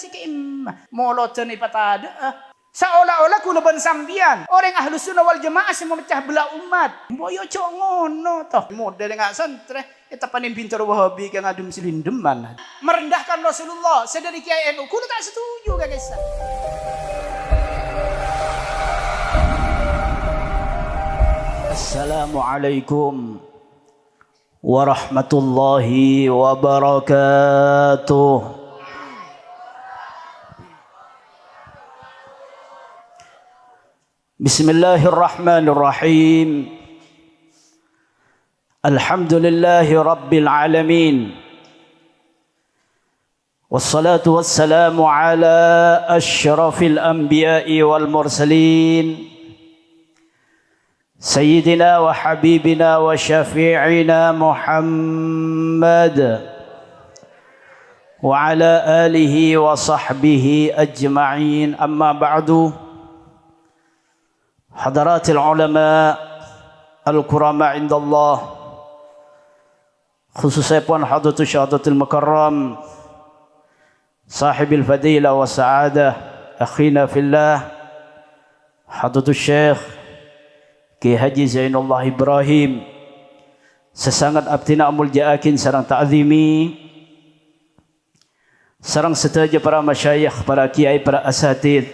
si keimah. Moloten ipatada. Seolah-olah kula ben sambian. Orang Ahlus Sunnah wal Jamaah sing memecah belah umat. Boyo cok ngono toh. Model enggak santre. Eta panin pintar Wahabi kang adum silindeman. Merendahkan Rasulullah. Sedari Kiai NU kula tak setuju guys. Assalamualaikum warahmatullahi wabarakatuh. Bismillahirrahmanirrahim. Alhamdulillahi rabbil alamin. Wassalatu wassalamu ala asyrafil anbiya'i wal mursalin. Sayyidina wa habibina wa syafi'ina Muhammad wa ala alihi wa sahbihi ajma'in. Amma ba'du. Hadaratil ulama al-kurama indallah, khususnya pun hadratus syahadatul mukarram sahibil fadilah wa sa'adah akhina fillah hadratus syekh Ki Haji Zainullah Ibrahim, sesangat abtina muljaakin sarang ta'zimi, sarang setaja para masyayikh, para kiai, para asatid,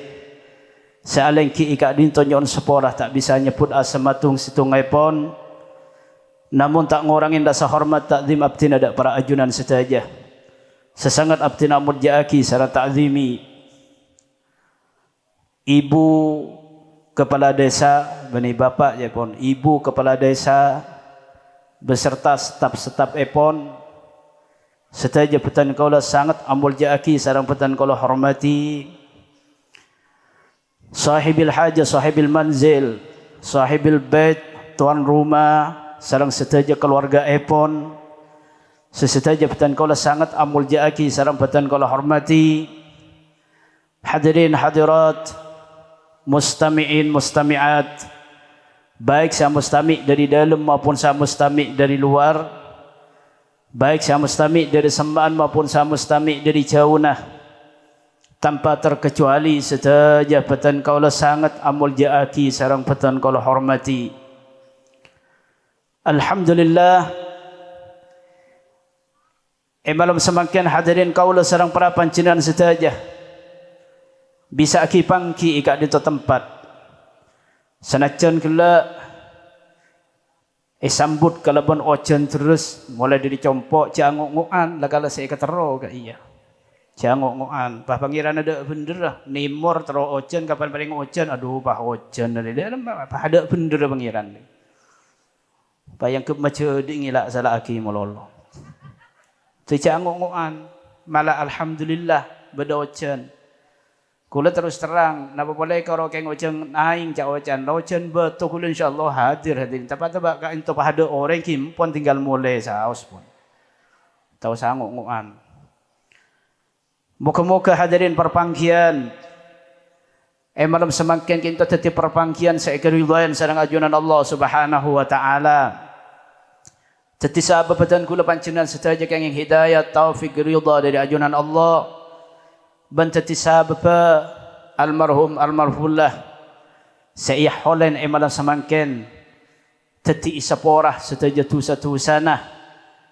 sealeng ki ika dinto nyon seporah tak bisa nyebut asam matung situngai pon, namun tak ngurangin rasa hormat takzim abtina dak para ajunan setaja, sesangat abtina murjaaki sarang ta'zimi, ibu kepala desa, bani bapak ya pon, ibu kepala desa beserta staf-staf epon, setaja petan kaulah sangat amul jaaki sarang petan kaulah hormati, sahibil haja, sahibil manzil, sahibil bait, tuan rumah, sarang setaja keluarga epon, sesetaja petan kaulah sangat amul jaaki sarang petan kaulah hormati, hadirin hadirat, mustami'in mustami'at, baik saya mustami' dari dalam maupun saya mustami' dari luar, baik saya mustami' dari sembaan maupun saya mustami' dari jauhnah, tanpa terkecuali setaja petan kaulah sangat amul jaaki sarang petan kaulah hormati. Alhamdulillah, malam semakin hadirin kaulah sarang para pancinan setaja bisa aki pangki ika di tempat senajan kala sambut kalabon ojen terus mulai dari compok jangok-ngokan lah kala saya ketero ka iya jangok-ngokan bah pangeran ada bener lah nimor tero ojen kapan paling ojen aduh bah ojen dari dia bah ada bener pangeran bah yang ke mace dingilak salah aki mololo tu jangok-ngokan malah alhamdulillah beda ojen. Kula terus terang, napa boleh kalau keng oceng aing cak ocan, ocen betul kula insyaallah hadir hadirin. Tapi ka ento pada orang kimpon tinggal mulai saos pun. Tahu sanguk-nguan. Muka-muka hadirin perpangkian. Malam semakin kita tetap perpangkian seikeridhoan sareng ajunan Allah Subhanahu wa taala. Teti sababatan kula pancenan setaja kenging hidayah taufik ridha dari ajunan Allah. Bantati sababa almarhum almarhullah saya holen malam semangken teti isaporah setaja tusa-tusana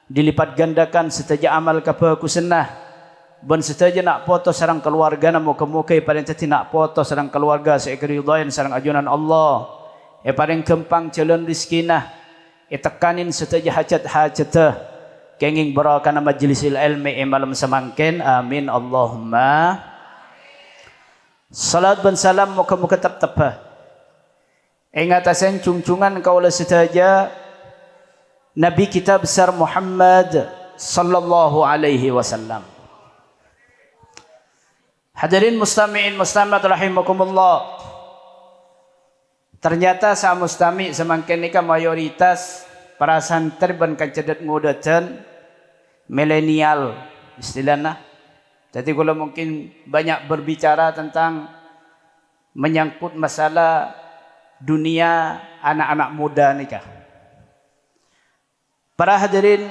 dilipat gandakan setaja amal kapakusenah ban setaja nak foto sarang keluarga na muka-muka paling teti nak foto sarang keluarga saya keridhoan sarang ajunan Allah paling kempang calon rizkinah tekanin setaja hajat-hajatah kenging barakana majlisil ilmi malam semangkin amin Allahumma. Salat dan salam muka-muka tetap ingatasen cungcungan kaulah setaja Nabi kita besar Muhammad sallallahu alaihi wasallam. Hadirin mustami'in mustamat rahimakumullah. Ternyata sa mustami semangkin nikah mayoritas para santri ban kacedet muda dan milenial istilahnya. Jadi kalau mungkin banyak berbicara tentang menyangkut masalah dunia anak-anak muda nikah. Para hadirin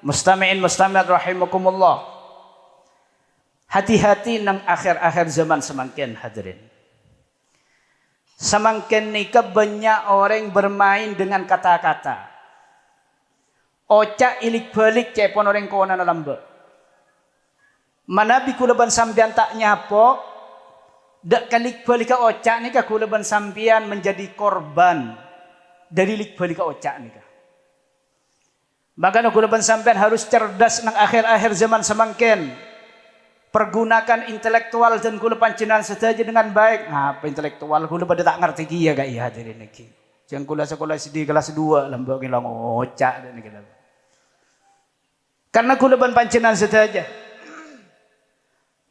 mustami'in mustami'at rahimakumullah. Hati-hati nang akhir-akhir zaman semakin hadirin. Semakin nika banyak orang bermain dengan kata-kata. Ocak ilik balik cepon orang kona lambe. Mana bikulaban sambian tak nyapo, dak kalik balik ocak nika kulaban sambian menjadi korban dari lik balik ocak nika. Maka kulaban sambian harus cerdas nang akhir-akhir zaman semakin. Pergunakan intelektual dan kula pancenan saja dengan baik. Apa intelektual kula pada tak ngerti kia gak iya hadirin iki. Jangan kula sekolah SD kelas 2 lambok ngilang ocak dan kita. Karena kula ban pancenan saja.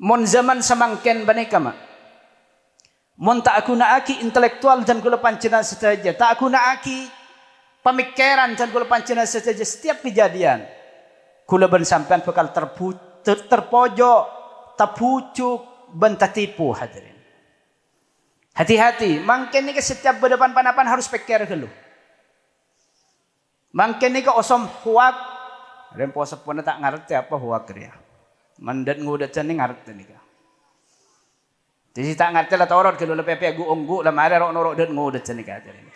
Mon zaman semakin baneka mak. Mon tak aku naaki intelektual dan kula pancenan saja. Tak aku naaki pemikiran dan kula pancenan saja setiap kejadian. Kula ban sampean bakal terpojok tapucuk bantah tipu hadirin. Hati-hati, mungkin ni ke setiap berdepan panapan harus pikir dulu. Mungkin ni ke osom huak, rempo sepona tak ngerti apa huak dia. Mandat ngudat ni ngerti ni ke. Jadi tak ngerti lah torot kalau lepe gu onggu lah mari rok norok dat ngudat ni ke hadirin.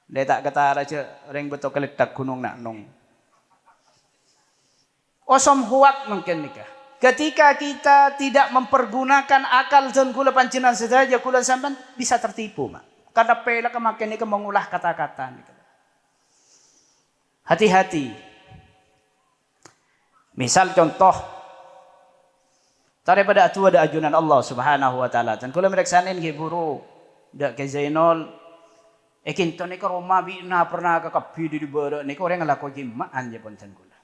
Dia tak kata raja reng betul keletak gunung nak nong. Osom huak mungkin ni ke. Ketika kita tidak mempergunakan akal dan kula pancenan saja kula sampean bisa tertipu mak. Karena pela kemakin ini mengulah kata-kata. Hati-hati. Misal contoh daripada atu ada ajunan Allah Subhanahu wa taala dan kula mereksanin ke buru dak ke Zainul kinto ni ke Roma bina pernah ke kapi di bawah ni ke orang ngelako jimaan je pun kula.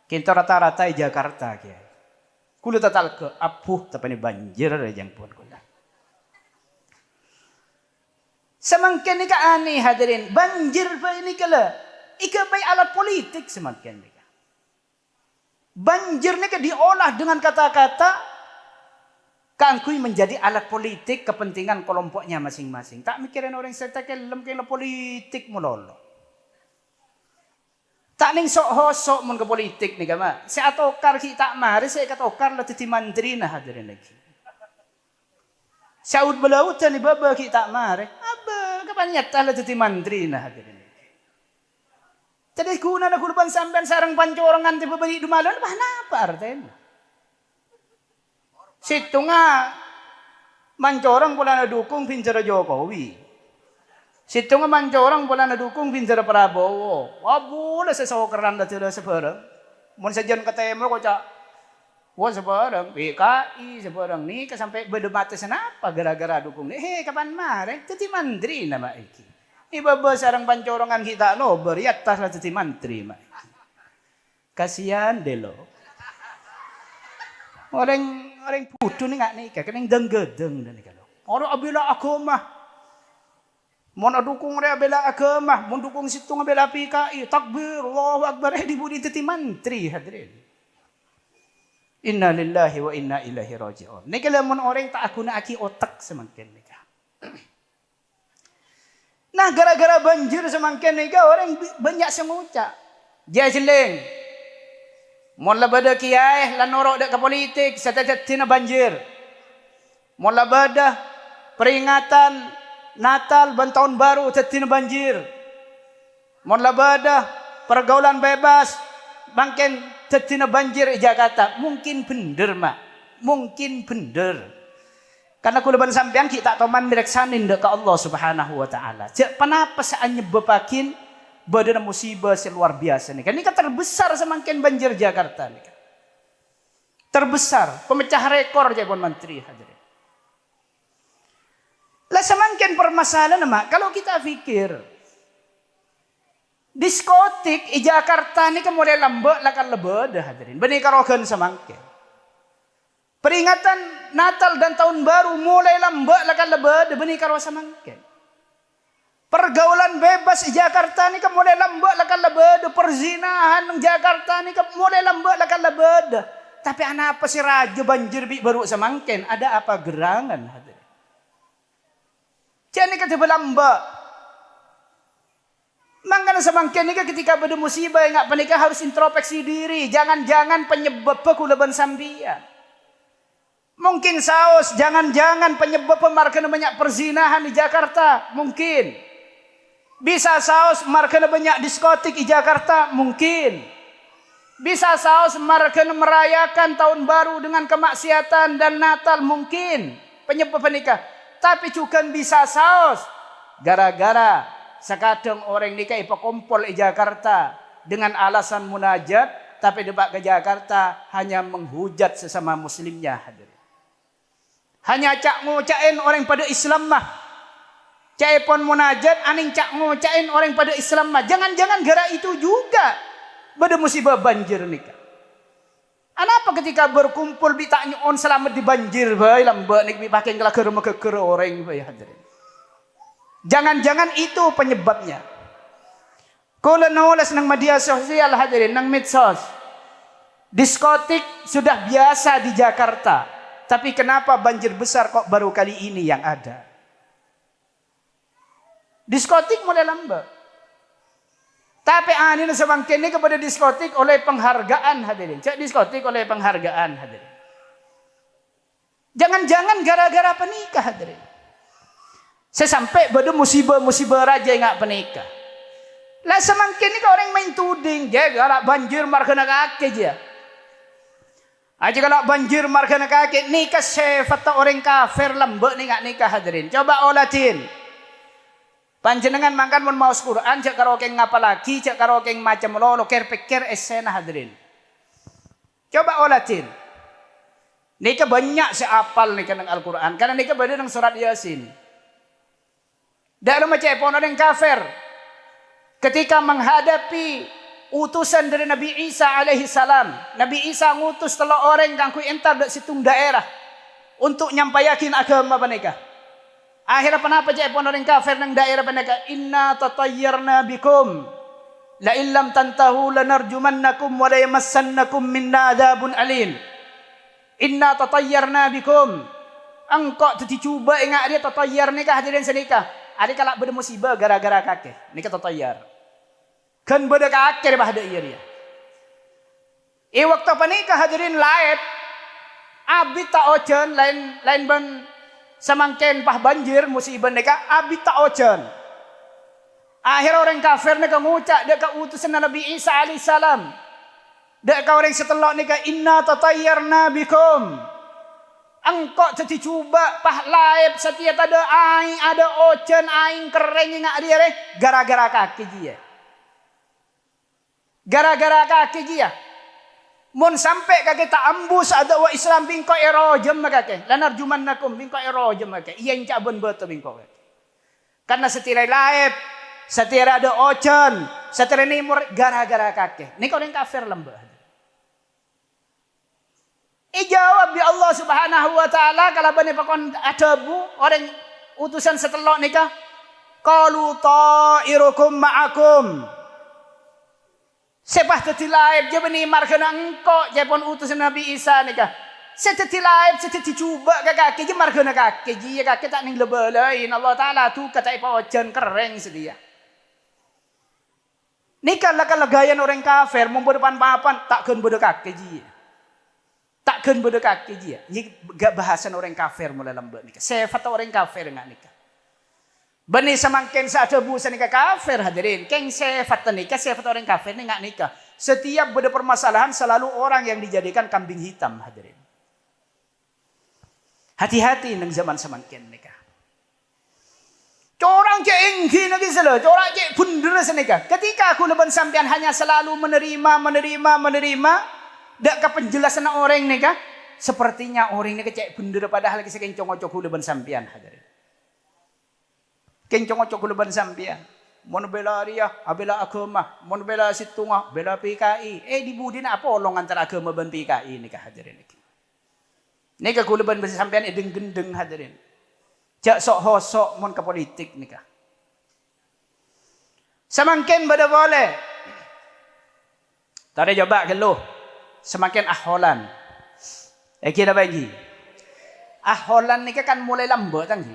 Kinto rata-rata di Jakarta kiai. Kula tatal ke apuh tapi banjir rejang pun kula. Semakin ni ka aneh hadirin, banjir pa ini kala. Ika bay alat politik semakin ni ka. Banjir ni ka diolah dengan kata-kata kangkui menjadi alat politik kepentingan kelompoknya masing-masing. Tak mikirin orang serta kelem kela politik mulolo. Tak ning sok hosok mun ke politik ni kama. Si atokar kita mari saya katokar la titi mandri nah hadirin lagi. Saud belaut ni baba kita mari. Aba kapan nyata la titi mandri nah hadirin lagi. Jadi guna na kurban sampean sarang pancorongan ti babari dumalon bah napa artinya? Situ nga mancorong pula na dukung pinjara Jokowi. Situ nga mancorong pula na dukung pinjara Prabowo. Wabula sa sokeran na tila sa parang. Mun sa dyan katemo ko siya. Wala sa parang. PKI sa parang ni. Kasampai berdebate sa napa. Gara-gara dukung ni. Kapan mare? Tati mandri na maiki. Ibaba sarang pancorongan kita. No, beriat tas na tati mandri maiki. Kasihan delo. Orang putu ni nga ni. Kanang denggedeng na ni kalau. Orang abila agama. Mon adukung rea bela agama, mon dukung situ bela PKI, takbir, Allahu Akbar, dibudi teti mantri hadirin. Inna lillahi wa inna ilaihi raji'un. Ni kalau mon orang tak aku nak aki otak semakin nika. Nah gara-gara banjir semakin nika orang banyak sengucak. Dia jeleng. Mon labada kiai lan norok dak ke politik, setatina banjir. Mon labada peringatan Natal dan tahun baru tetina banjir. Mon labada pergaulan bebas bangken tetina banjir di Jakarta. Mungkin bener mak. Mungkin bener. Karena kulaban sampean kita toman mireksanin dek ke Allah Subhanahu wa taala. Cek kenapa saat nyebepakin badan musibah seluar biasa nih. Kan ini kan terbesar semakin banjir Jakarta nih. Terbesar, pemecah rekor Jabon Menteri hadirin. Lah semakin permasalahan mak, kalau kita pikir diskotik di Jakarta ini kemudian lembek lakan lebeda hadirin. Benih karogan semakin. Peringatan Natal dan Tahun Baru mulai lembek lakan lebeda benih karo semakin. Pergaulan bebas di Jakarta ini kemudian lembek lakan lebeda. Perzinahan di Jakarta ini kemudian lembek lakan lebeda. Tapi anak apa sih raja banjir baru semakin? Ada apa gerangan hadirin? Jadi kata belamba. Mangkana semangkin ni ketika bermusibah yang ngak panikah harus introspeksi diri. Jangan-jangan penyebab kulaban sambian. Mungkin saus, jangan-jangan penyebab pemarkana banyak perzinahan di Jakarta, mungkin. Bisa saus markana banyak diskotik di Jakarta, mungkin. Bisa saus markana merayakan tahun baru dengan kemaksiatan dan Natal, mungkin. Penyebab nikah. Tapi juga bisa saus gara-gara sekadang orang nikah ipakumpul di Jakarta dengan alasan munajat, tapi debak ke Jakarta hanya menghujat sesama muslimnya, hadirin. Hanya cak ngucain orang pada Islam mah. Cak pun munajat aning cak ngucain orang pada Islam mah. Jangan-jangan gara itu juga pada musibah banjir nikah. Kenapa ketika berkumpul ditanya on selamat di banjir bae lambak nik pakai ngelaker mekeker orang bae, hadirin. Jangan-jangan itu penyebabnya. Kalau nulis nang media sosial, hadirin, nang medsos. Diskotik sudah biasa di Jakarta. Tapi kenapa banjir besar kok baru kali ini yang ada? Diskotik mulai lambat. Tapi ini semakin ini kepada diskotik oleh penghargaan, hadirin. Cak diskotik oleh penghargaan, hadirin. Jangan-jangan gara-gara penikah, hadirin. Saya sampai pada musibah-musibah raja yang nggak penikah. Lah semakin ini orang main tuding, dia galak banjir markana kaki dia. Aja kalau banjir markana kaki nikah syafat orang kafir lembek nih nggak nikah, hadirin. Coba olatin. Panjenengan makan mun mau Quran cak karo keng ngapa lagi, cak karo keng macam lo pikir esena, hadirin. Coba olatin. Nikah banyak seapal nikah nang Al-Quran karena nikah beda nang surat Yasin. Dalam macam pun orang kafir ketika menghadapi utusan dari Nabi Isa alaihi salam. Nabi Isa ngutus telok orang kangku entar dak situng daerah untuk nyampayakin agama mereka. Akhirnya kenapa cek pun orang kafir nang daerah mereka? Inna tatayyarna bikum la illam tantahu lanarjumannakum wa la yamassannakum minna adzabun alim. Inna tatayyarna bikum. Engkau dicoba ingat dia tatayyar nikah, hadirin senikah. Ada kalak bermusibah gara-gara kakek nikah tatayyar. Kan beda kakek bahada iya dia. Waktu panikah, hadirin lain. Abi tak ojen lain ban semangken pah banjir musibah nikah abi tak ojen. Akhir orang kafir nikah ngucak dekat utusan Nabi Isa alaihi salam. Dekat orang setelah nikah inna tatayyarna bikum. Engkau jadi coba pah laib setiap ada aing ada ojen aing kering ingat dia gara-gara kaki dia. Gara-gara kaki dia. Mun sampai kaki tak ambus ada wa Islam bingko erojem kaki. Lanar jumannakum bingko erojem kaki. Iya yang cabun betul bingko kaki. Karena setirai laib, setirai ada ojen, setirai nimur gara-gara kaki. Ini kau yang kafir lembah. Jawab ya Allah Subhanahu wa taala kalau bani pakon adabu orang utusan setelah nikah qalu ta'irukum ma'akum. Sepah teti laib je bani markana engko je pon utusan Nabi Isa nikah. Seteti laib seteti coba ke kaki je markana kaki je kaki tak ning lebelain Allah taala tu kata ipa ojan kering sedia. Nikah lah kalagayan orang kafir mau berdepan papan takkan bodoh kaki je. Takkan bodoh kaki dia. Ini gak bahasan orang kafir mulai lembek nikah. Sefat orang kafir enggak nikah. Bani semangkin saat busa nikah kafir, hadirin. Keng sefat nikah, sefat orang kafir ini enggak nikah. Setiap bodoh permasalahan selalu orang yang dijadikan kambing hitam, hadirin. Hati-hati nang zaman semangkin nikah. Corang cek engki lagi selo, corang cek bunder senikah. Ketika aku leban sampean hanya selalu menerima. Dak ke penjelasan orang ni kah? Sepertinya orang ni kecek bener padahal kisah kencong-cok huluban sampian, hadirin. Kencong-cok huluban sampian. Mon bela dia, bela agama. Mon bela situngah, bela PKI. Di budi na apa olong antara agama dan PKI ni kah, hadirin. Ni kah huluban sampian deng-gendeng, hadirin. Jak sok hosok mon ke politik ni kah. Semangkin bada boleh. Tadi coba keluh. Semakin aholan. Kita bagi. Aholan ni kan mulai lambat tadi.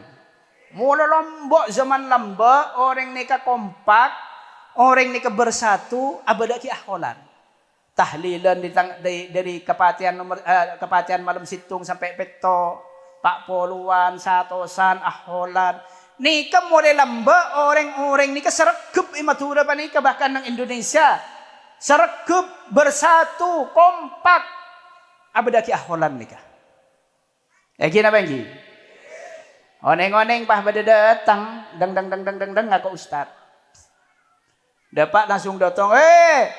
Mulai lambat zaman lambat orang ni kompak, orang ni bersatu, abada ki aholan. tahlilan dari kepatian malam situng sampai peto, pak poluan, satosan, aholan. Nika mulai lamba orang-orang nika sergep imatura pa nika bahkan ng Indonesia. Sergep bersatu kompak abadaki aholan nika. Yakin apa yang oneng-oneng pah pada datang dang ngaku ustad. Dapat langsung datang,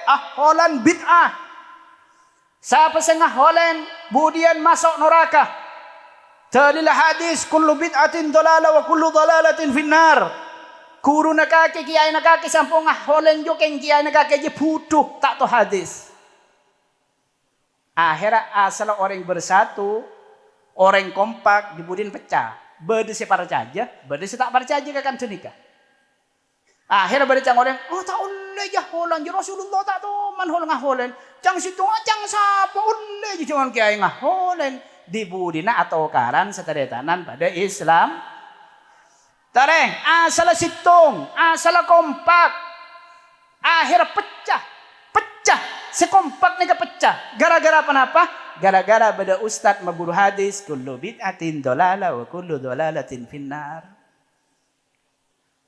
aholan bid'ah. Siapa sengah holen budian masuk neraka. Dalilah hadis kullu bid'atin dalalah wa kullu dalalatin finnar. Guru nakake kiai nakake sampung aholen jo keng kiai nakake je butuh tak to hadis. Akhirnya asal orang bersatu, orang kompak dibudin pecah. Berde separcaja, berde tak percaya kan cenika. Akhirnya pada cang orang, tak oleh ya holan, ya Rasulullah tak tahu man hol ngaholen. Cang situ cang sapa oleh je cuman kiai ngaholen dibudina atau karan seteretanan pada Islam. Tareng, asal situng, asal kompak. Akhirnya pecah, sekompak nih pecah. Gara-gara apa? Gara-gara pada ustad maburu hadis kullu bid'atin dalalah wa kullu dalalatin finnar.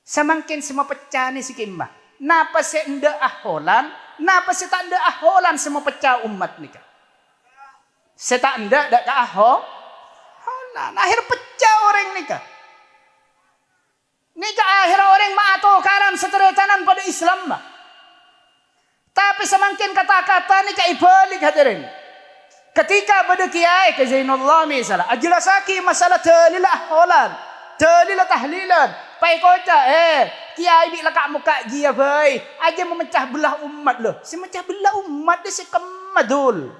Semakin semua pecah ni si kimah. Napa se enda aholan, napa se tak enda aholan semua pecah umat ni kan. Se tak enda dak ka aholan. Akhir pecah orang ni kan. Ni ka akhir orang maato karan seteretanan pada Islam mah. Tapi semakin kata-kata ni ka ibalik hadirin. Ketika pada kiai ke Zainullah misalnya, ajelasaki masalah dalilah aholan, dalilah tahlilan. Pai kota kiai bi lakak muka dia boy aja memecah belah umat loh. Si mecah belah umat dia si kemadul.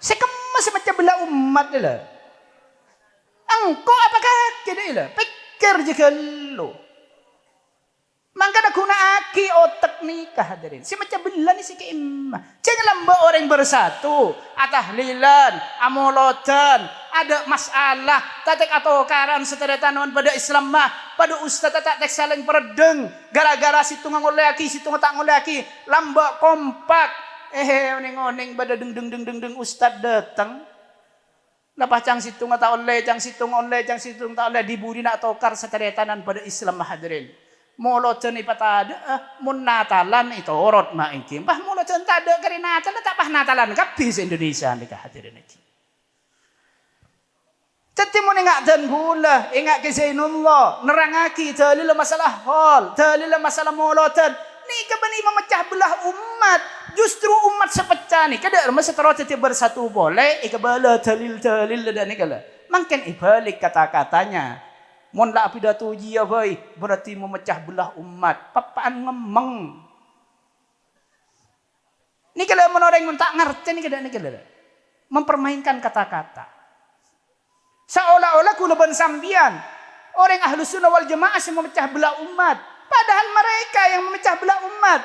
Si kemas mecah belah umat dia lah. Engkau apakah kira lah? Pikir je kalau. Mangka guna aki otak nikah hadirin. Si macam belah ni si keimah. Jangan lamba orang bersatu. Atahlilan, amolotan, ada masalah. Tatek atau karan seteretanan pada Islam mah. Pada ustaz tak saling peredeng. Gara-gara situ ngoleh aki, situ tak ngoleh aki. Lamba kompak. Oneng-oneng pada deng ustaz datang. Lepas cang situ tak oleh, cang situ tak oleh. Diburi nak tokar seteretanan pada Islam mah hadirin. Moloten ni patada mun Natalan itu orot mak iki. Pah moloten tak ada kari Natal tak pah Natalan kapis Indonesia ni hadirin iki. Jadi mun ingat dan gula, ingat ke Zainullah, nerangaki dalil masalah hal, dalil masalah moloten. Ni ke bani memecah belah umat. Justru umat sepecah ni kada masa terus bersatu boleh ikbala dalil dan ni kala. Makin ibalik kata-katanya. Mon la pidato dia boy berarti memecah belah umat. Papaan ngemeng. Ni kalau menoreng mun tak ngerti ni kada. Mempermainkan kata-kata. Seolah-olah kulaban sambian. Orang ahlu sunnah wal jamaah yang memecah belah umat. Padahal mereka yang memecah belah umat.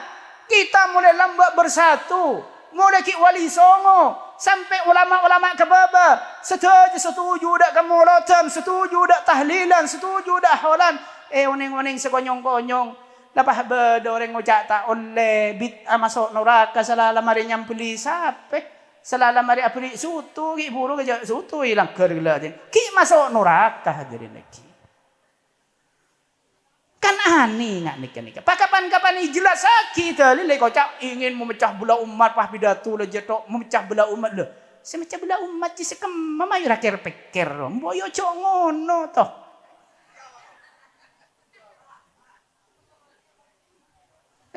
Kita mulai lambak bersatu. Mulai ki wali songo. Sampai ulama-ulama kebaba setuju dak kemolotan, setuju dak tahlilan, setuju dak holan. Oneng-oneng sekonyong-konyong. Lepas beda orang ngucap tak oleh bid'ah masuk neraka selala mari nyampeli sape. Selala mari apri sutu ki buru ke sutu hilang kerla din. Ki masuk neraka hadirin lagi. Kan aneh ngak nikah. Kapan-kapan jelas kita lele kocak ingin memecah belah umat pah pidato le jetok memecah belah umat le. Semecah belah umat ci sekem mamayu rakir pikir. Mboyo cok ngono toh.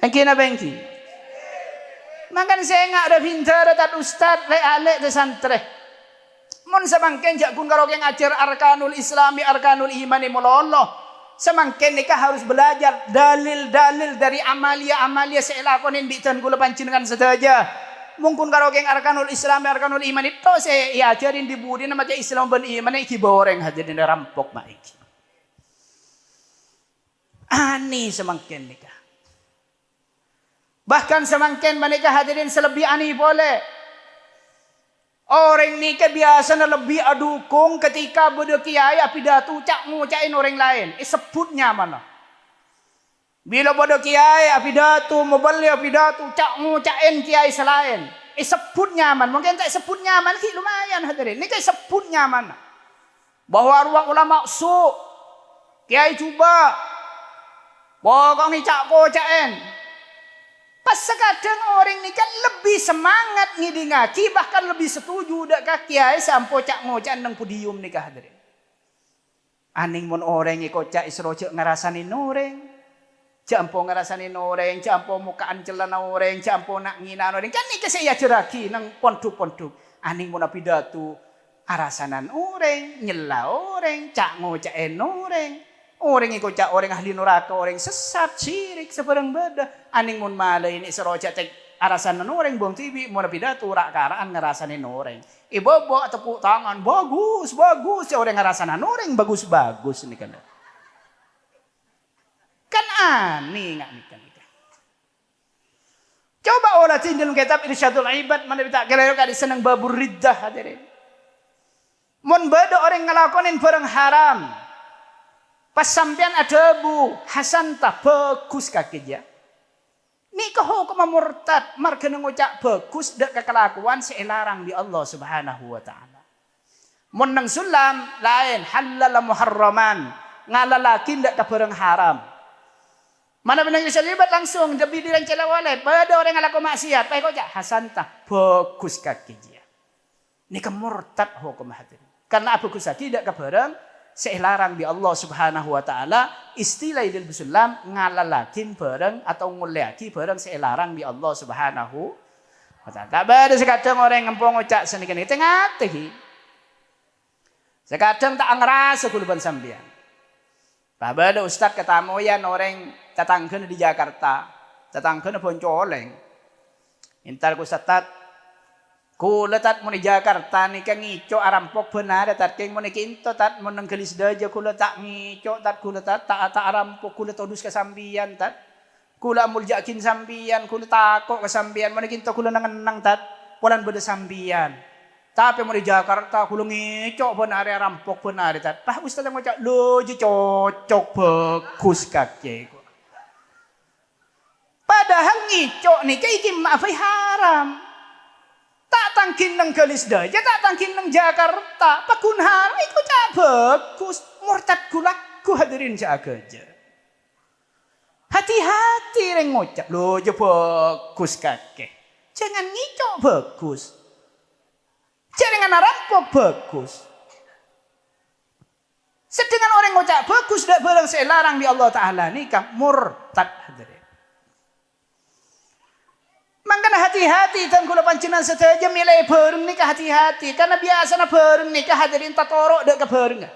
Engkina bengki. Makan saya ngak ada pintar tat ustad le alek de santre. Mun sabangken jak kun karo yang ajar arkanul islami arkanul imani mololo. Semakin nikah harus belajar dalil-dalil dari amalia-amalia saya lakonin bitan gula pancingan saja. Mungkin kalau geng arkanul Islam, arkanul iman itu saya ajarin di budi nama Islam ben iman iki boreng hadirin rampok mak iki. Ani semakin nikah. Bahkan semakin menikah hadirin selebih ani boleh. Orang ni kebiasaan lebih adukung ketika beda kiai pidato cak ngucain orang lain. Sebutnya mana? Bila pada kiai apidatu, mobali apidatu, cak ngucain kiai selain. Sebut nyaman. Mungkin tak sebut nyaman, lumayan hadirin. Ini kayak sebut nyaman. Bahwa ruang ulama su. Kiai coba. Pokoknya cak kocain. Pas sekadang orang ini kan lebih semangat ngidingaki. Bahkan lebih setuju dak kiai sampo cak ngocain nang podium nikah hadirin. Aning mon orang ikut cak isrojo ngerasanin orang. Jampo ngerasanin orang, jampo mukaan celana orang, jampo nak ngina orang. Kan ini saya jeraki nang ponduk-ponduk. Aning mun pidatu arasanan orang, nyela orang, cak ngocain orang. Orang ikut cak orang ahli neraka, orang sesat, syirik, sebarang beda. Aning mun malai ini seroja tek arasanan orang buang tibi, mun pidatu rak karaan ngerasanin orang. Ibu tepuk tangan, bagus, bagus. Ya orang ngerasanan orang, bagus, bagus ini kan. Kan aneh nggak nikah. Coba orang dalam kitab Irsyadul Ibad mana kita kira kali senang babur riddah hadirin. Mun beda orang ngelakonin barang haram. Pas sampean ada bu Hasan tak bagus kaki dia. Nikah hukum murtad marga ngucap bagus dak kelakuan selarang di Allah Subhanahu wa taala. Mun nang sulam lain halal muharraman ngalalakin dak barang haram. Mana benang Irsyadul Ibad langsung debi dirang celawale pada orang ngalaku maksiat pai kok Hasan tak bagus kaki dia. Nikah murtad hukum hadirin. Karena bagus tidak kebarang selarang di Allah Subhanahu wa taala istilah idul Islam ngalalakin bareng atau nguliaki bareng selarang di Allah Subhanahu wa taala. Tak ada sekadang orang ngempong ngucap senikan tengah teh. Sekadang tak ngerasa kuluban sambian. Ada ustaz ketamoyan orang tatangkeun di Jakarta, tatangkeun Boncoleng. Intar ku satat ku letat mun di Jakarta ni ka ngico arampok benar tat keng mun kinto tat mun nang gelis daja ku letak ngico tat ku letat tak arampok ku letodus ka sambian tat. Kula muljakin sambian ku takok ka sambian mun kinto kula nang tat polan beda sambian. Tapi mau di Jakarta kulo ngicok benar rampok benar tat. Pak ustaz yang ngocok lo cocok bagus kaki. Padahal ngicok nih kayak iki maafai haram. Tak tangkin nang gelis daja, tak tangkin nang Jakarta. Pakun haram iku cak bagus. Murtad kulaku hadirin jaga aja. Hati-hati reng ngocok lo bagus kaki. Jangan ngicok bagus. Jangan rampok bagus. Sedangkan orang ngucap bagus dak barang selarang di Allah Ta'ala nikah murtad hadirin. Makanya hati-hati dan kula panjenengan sedaya milih bareng nikah hati-hati karena biasanya bareng nikah hadirin tatorok dak kebareng.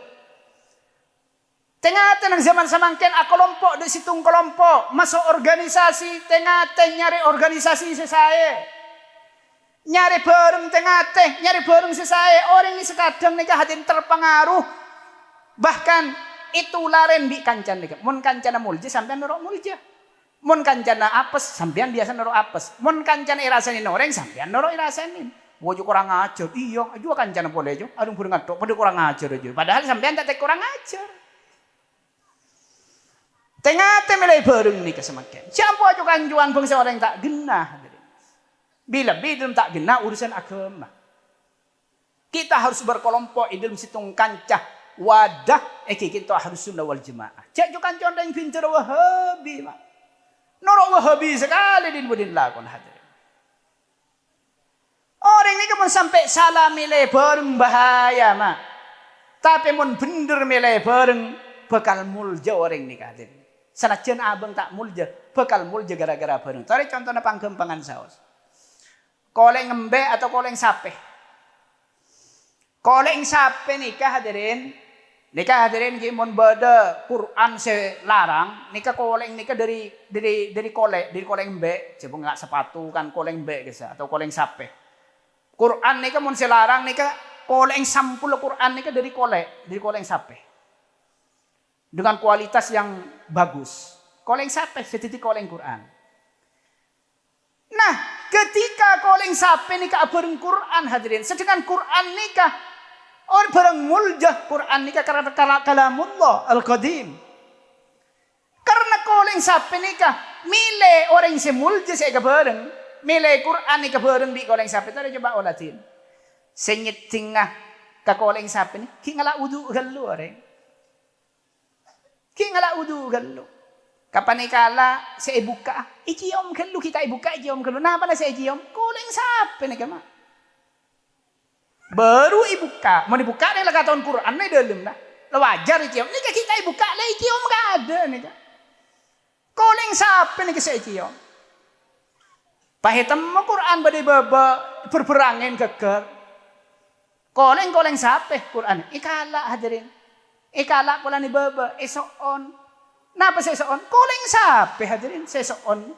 Tengah-tengah zaman samangken kelompok dak situng kelompok masuk organisasi tengah-tengah nyari organisasi sesae. Nyari bareng tengah teh, nyari bareng sesaya. Orang ini sekadang nikah hadirin terpengaruh. Bahkan itu laren di kancan nikah. Mun kancana mulja sampean norok mulja. Mun kancana apes sampean biasa norok apes. Mun kancana irasanin orang sampean norok irasanin. Wojo kurang ajar. Iya, juga kancana boleh jo. Aduh burung ngatok, pada kurang ajar aja. Padahal sampean tak kurang ajar. Tengah teh milih bareng nikah semakin. Siapa aja kanjuan bangsa orang tak genah. Bila bidum tak gena urusan agama. Kita harus berkelompok dalam situng kancah wadah kita harus sunnah wal jamaah. Cek juga kancah yang pintar Wahabi mak. Norok Wahabi sekali din budin lakon hadirin. Orang ini kan sampai salah milih bareng bahaya mak. Tapi mun bener milih bareng bakal mulja orang ini hadirin. Sanajan abang tak mulja bakal mulja gara-gara bareng. Tarik contohnya panggempangan saus. Koleng ngembe atau koleng sape. Koleng sape nikah hadirin. Nikah hadirin kimon beda Quran selarang. Nikah koleng nikah dari koleng embe. Coba nggak sepatu kan koleng embe kesa atau koleng sape. Quran nikah mon selarang nikah koleng sampul Quran nikah dari koleng sape. Dengan kualitas yang bagus. Koleng sape setitik koleng Quran. Nah, ketika koleng sape nikah bareng Quran hadirin, sedangkan Quran nikah orang bareng muljah Quran nikah karena kalamullah al-qadim. Karena Koleng sape nikah milih orang semulja saya kebareng. Milih Quran ni kebareng di koleng sape tadi coba olatin. Senyit tingah ke koleng sape ni kingala udu gallu orang. Kingala udu gallu. Kapan ikala saya buka, ijiom gallu kita buka ijiom gallu. Napa na saya ijiom? Koleng sape ni kama. Baru ibuka, mau dibuka ni lah kataan Quran ni dalam na. Wajar ijiom. Ni kita ibuka lah ijiom gak ada ni kan. Koleng sape ni saya ijiom. Pahitam Quran badai baba berperangin keker. Koleng sape Quran. Ikala hadirin. Ikala pula ni baba esoon. Napa sesoon? Koleng sape hadirin sesoon.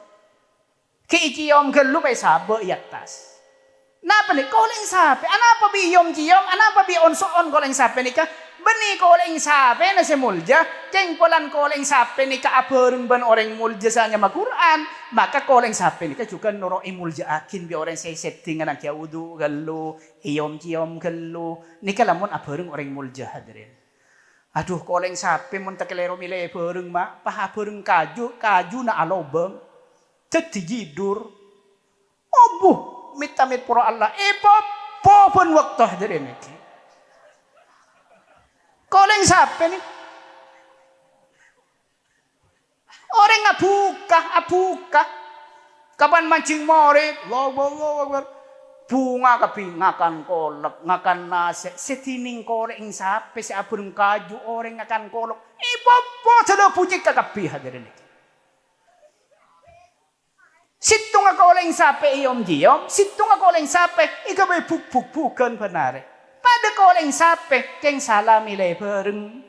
Kiiciom gelu pay sabo iatas. Napa ni koleng sape? Anapa biyom jiyom? Anapa biyon soon koleng sape ni ka? Beni koleng sape na semulja. Keng polan koleng sape ni ka apereng ban orang mulja sanya ma Quran. Maka koleng sape ni ka juga noro imulja akin bi orang say settingan ang kiaudu gelu. Iyom jiyom gelu. Ni ka lamun apereng orang mulja hadirin. Aduh koleng sape mun takelero milih bareng mak paha bareng kaju na alobeng teti jidur obuh mitamit pura Allah po pun waktu hadirin iki koleng sape nih orang abuka kapan mancing morit Allah bunga kapi ngakan kolak ngakan nasi setining koleng sape si abun kaju orang ngakan kolak ipopo sudah pucik kakapi hadirin itu situ nga koleng sape iyom jiyom situ nga koleng sape ikabay bukan penare pada koleng sape keng salam ilay bareng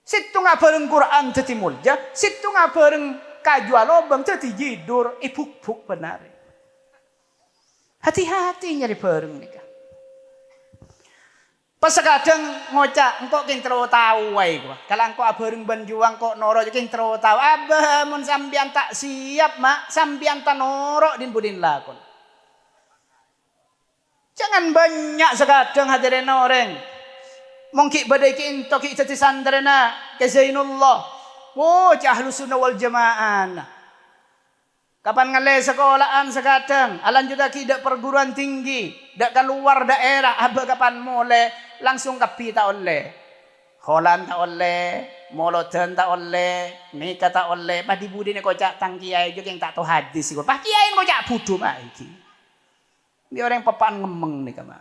situ nga bareng Quran teti mulja situ nga bareng kaju alobang teti jidur ipuk penare. Hati-hati nyari bareng nih kan. Pas kadang ngocak engkau keng terlalu tahu wae gua. Kalau engkau bareng banjuang kok noro keng terlalu tahu. Abah mun sambian tak siap mak sambian tak noro din budin lakon. Jangan banyak sekadang hadirin orang. Mungkin badai ki into ki tati sandrana ke Zainullah. Oh ahlu sunnah wal jamaah. Kapan ngale sekolahan sekadang, alan juga tidak perguruan tinggi, dak keluar daerah, aba kapan mulai langsung kapi tak oleh, Holland tak oleh, moloten tak oleh, nikah tak oleh, padi budi ni kocak tang kiai juga yang tak tahu hadis sih, pak kiai kocak budu mak iki, dia orang papan ngemeng nih kama.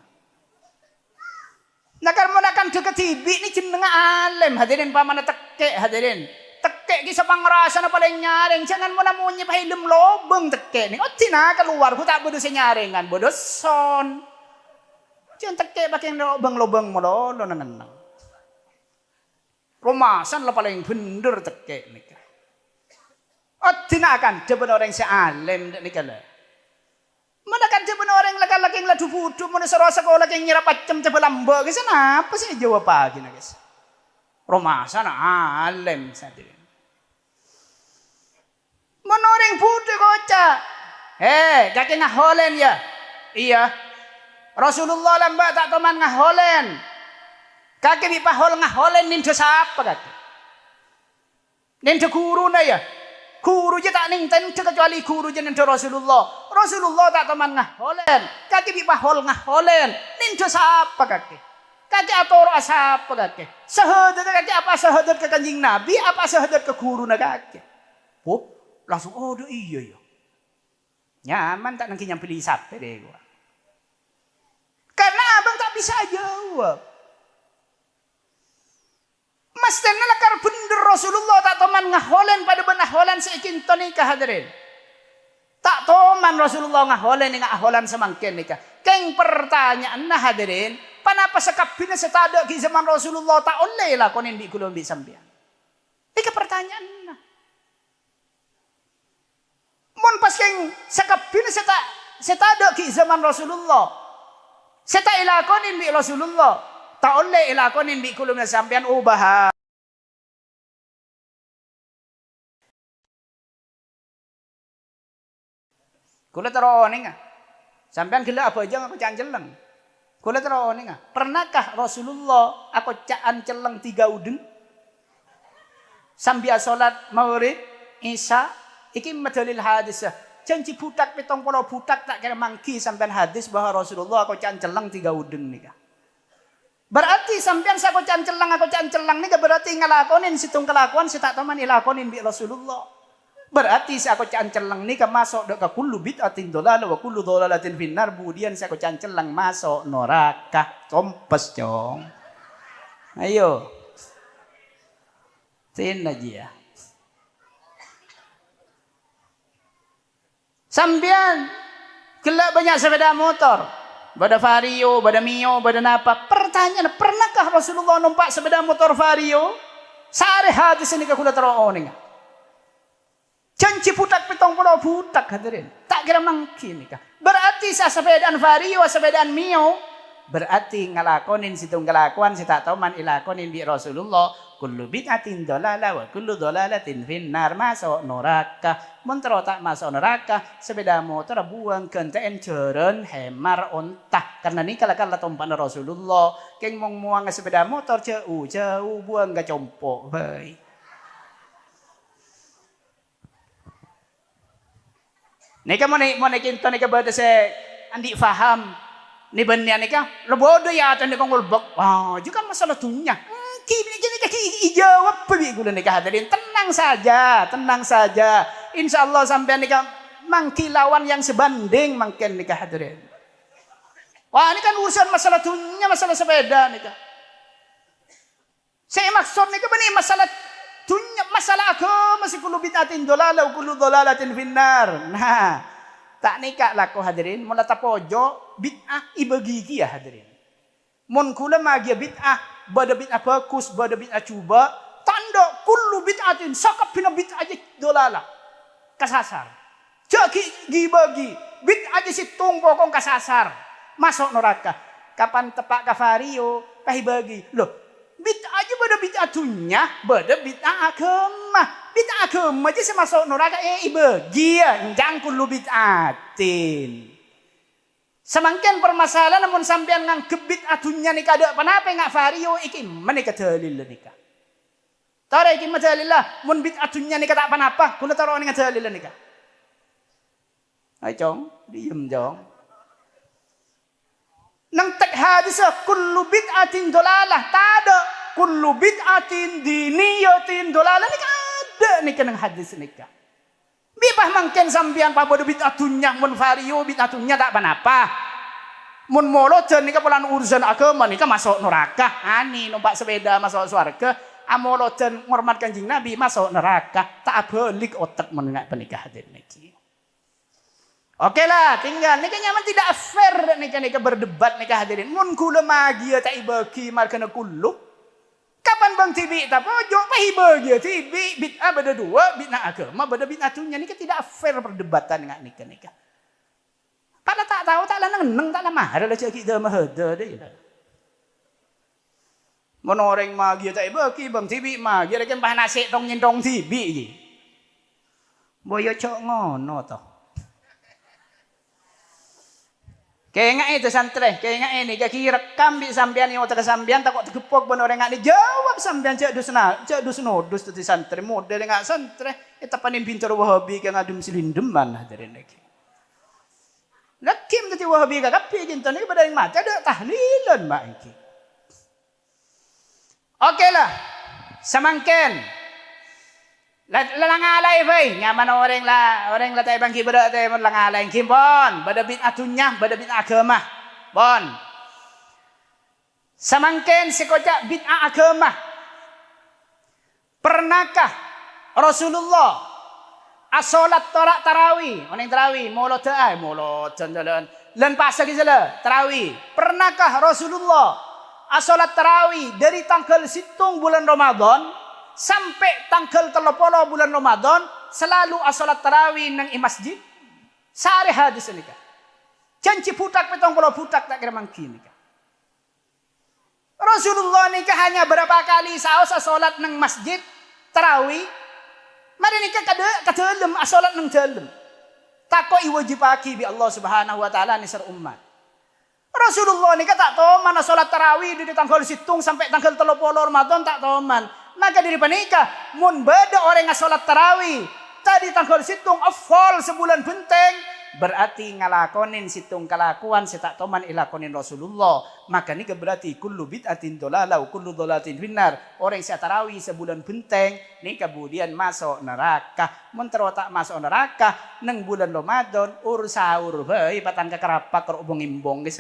Nakar monakan deket tibi ni jeneng alim, hadirin pamana tekek hadirin. Tekek kisah pangrasa na paling nyaring. Jangan mo na munyi pahilem lobeng tekek ni. O tina keluar ko tak bodo sa nyaringan. Bodo son. Jangan tekek pakai lobeng mo lolo nanganang. Romasan la paling bener tekek ni. O tina kan. Jaban orang si alim ni kala. Mana kan jaban orang laki-laking ladu-budu. Mana sarasa ko laking nyirapacam cabalamba. Kasi na apa sih jawab pagi na kasi. Romasan alim sendiri. Menoreng putih kocak. Kaki ngaholen ya. Iya. Rasulullah lambak tak teman ngaholen. Kaki dipahol ngaholen ninja siapa kaki. Ninja guru na ya. Guru je tak ninten kecuali guru je ninja Rasulullah. Rasulullah tak teman ngaholen. Kaki dipahol ngaholen. Ninja siapa kaki. Kaki atau asap kaki. Sahadat kaki apa sahadat ke kanjing Nabi, apa sahadat ke guru na kaki. Oh, langsung iya. Nyaman tak nangkin yang pilih sape deh gua. Karena abang tak bisa jawab. Mas tenang lakar bener Rasulullah tak teman ngaholen pada benaholen seikin nikah hadirin. Tak teman Rasulullah ngaholen dengan aholan semangkin nikah. Keng pertanyaan nah hadirin. Panapa sekapina setada ki zaman Rasulullah tak oleh lah konen di kulon di sambian. Ika pertanyaan na. Mun pas keng sekapina setada ki zaman Rasulullah. Seta ilakonin bi Rasulullah. Tak oleh ilakonin di kulon di sambian ubah. Kula teroning ah. Sampean gila apa aja aku canceleng. Kula teroning ah. Pernahkah Rasulullah aku caan celeng 3 udeng? Sambil salat Maghrib, Isya, iki madalil hadis. Janji budak 70 budak tak kira mangki sampean hadis bahwa Rasulullah aku cancelang 3 udeng nika. Berarti sampean aku cancelang nika berarti ngalakonin situng kelakuan si tak taman ilakonin bi Rasulullah. Berarti si aku cancelang nika masuk ke kullu bid'atin dhalalah wa kullu dhalalatin finnar, kemudian si aku cancelang masuk neraka. Compes dong. Ayo. Tin aja ya. Sampean gelak banyak sepeda motor, pada Vario, pada Mio, pada Napa. Pertanyaan, pernahkah Rasulullah numpak sepeda motor Vario? Sare hadis ini ke kula taro ning. Janji budak 70 budak hadirin. Tak kira mangkin nikah. Berarti sa sepedaan Vario, sepedaan Mio, berarti ngalakonin situng kelakuan si tak tahu man ilakonin bi Rasulullah. Kullu bid'atin dhalalah wa kullu dhalalatin finnar, masuk neraka. Mentero tak masuk neraka, sepeda motor buang kenteen jeren hemar ontah. Karena ni kalau tumpan Rasulullah, keng muang sepeda motor jauh buang gak compok. Baik. Nika mau kinto nika bada se andi faham. Ni benya nika lebodo ya atan nika ngulbok. Wah, juga masalah dunia. Kini jawab pergi gula nikah hadirin. Tenang saja. Insya Allah sampai nikah mangki lawan yang sebanding mangkin nikah hadirin. Wah ini kan urusan masalah dunia, masalah sepeda nikah. Saya maksud nikah benih masalah dunia, masalah agama si kullu bid'atin dhalalah kullu dhalalatin finnar. Nah, tak nikah laku hadirin, mula tapojo bid'ah ibagi ya hadirin. Mun kula magi bid'ah bada bid'ah bagus, bada bid'ah cuba, tanda kullu bid'atin sakap bina bid'ah dolala kasasar. Jadi gibagi bid'ah situng pokong kasasar masuk neraka. Kapan tepak kafario kahibagi. Loh, bid'ah aja bada bid'ah dunya, bada bid'ah agama. Bid'ah agama aja masuk neraka ibagi ya, jang kullu bid'atin. Semangkin permasalahan namun sampean nganggep bid'ah dunya nika ada apa enggak vario iki menika dalil nika. Tara iki dalil lah mun bid'ah dunya nika tak apa-apa kula taro ning dalil nika. Ai cong, diem jong. Nang tek hadis kullu bid'atin dolalah tada kullu bid'atin diniyatin dolalah nika ada nika nang hadis nika. Bibah mangken sampean pabodo bid'ah dunya mun vario bid'ah dunya tak apa-apa. Mun moloten nika polan urusan agama nika masuk neraka. Ani numpak sepeda masuk surga, amoloten ngormat Kanjeng Nabi masuk neraka. Tak balik otak menengah penikah hadir niki. Oke lah, tinggal nika nyaman tidak fair nika berdebat nika hadirin. Mun kula magi tak ibagi markana kullu. Kapan bang tibi tak pojok pahibagia tibi bid'ah beda dua bid'ah agama beda bid'ah dunia nika tidak fair perdebatan dengan nika. Pada tak tahu tak lanang tak lama ada lah cakap kita mahada deh. Menoreng magi tak ibagi bang tibi magi ada kan bahan nasi tong nyendong tibi je. Boyo cok ngono toh. Kaya nga itu santre, kaya nga ini kaki rekam bi sambian yang otak sambian takut tegepok bener orang ni jawab sambian cak dus nodus tu santre model nga santre itu panin pintar wahabi kaya ngadum silindeman hadirin lagi. Lakim tu wahabi kakapi kinto ni pada yang mata ada tahlilan mak iki. Oke lah, samangken. Langalay bay, nyaman orang la tayo bangki beda tayo langalay kimpon, beda bid'ah dunya, beda bid'ah agama. Bon. Samangken si kocak bid'ah agama. Pernahkah Rasulullah asolat torak tarawih, oneng tarawih, molot jalan. Len pasal di sana tarawih. Pernahkah Rasulullah asolat tarawih dari tanggal 7 bulan Ramadan sampai tanggal 30 bulan Ramadan selalu asolat tarawih nang masjid sare hadis nika. Janji putak 70 putak tak kira mangki nika. Rasulullah nika hanya berapa kali saos asolat nang masjid tarawih. Mari nika kadelem asolat nang dalem. Tako iwajibaki bi Allah Subhanahu wa taala ni sar umat. Rasulullah nika tak tahu mana salat tarawih di tanggal 7 sampai tanggal 30 Ramadan tak tahu man. Maka dari panika mun beda orang yang salat tarawih tadi tanggal situng afal sebulan benteng berarti ngalakonin situng kelakuan setak toman ilakonin Rasulullah. Maka ini berarti kullu bid'atin dolalah kullu dolatin finnar. Orang yang tarawih sebulan benteng ini kemudian masuk neraka. Mentero tak masuk neraka neng bulan Ramadan ur sahur bae patan kekerapak kerubung imbong geus.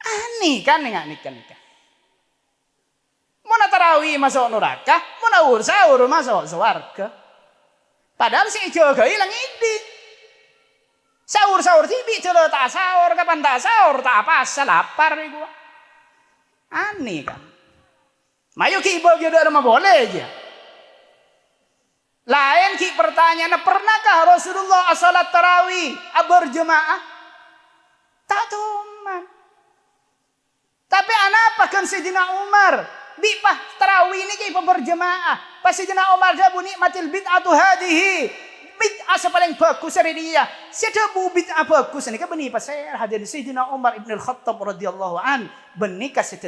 Ani kan nikah. Mun tarawih masuk neraka, mun ur sahur masuk surga. Padahal si jaga hilang ini. Sahur-sahur tibi celo tak sahur kapan tak sahur tak apa lapar nih gua. Aneh kan. Mayu ki bagi rumah boleh aja. Lain ki pertanyaan pernahkah Rasulullah salat tarawih berjemaah? Tak teman. Tapi apa kan Sayyidina Umar? Bipah tarawih ini kayak berjemaah. Pas Sayyidina Umar dah bunyi matil bid'atu hadihi. Bid'ah paling bagus dari dia. Sedabu bid'ah bagus. Ini kan benih pas saya hadir Sayyidina Umar ibn al-Khattab radhiyallahu an. Benih kasih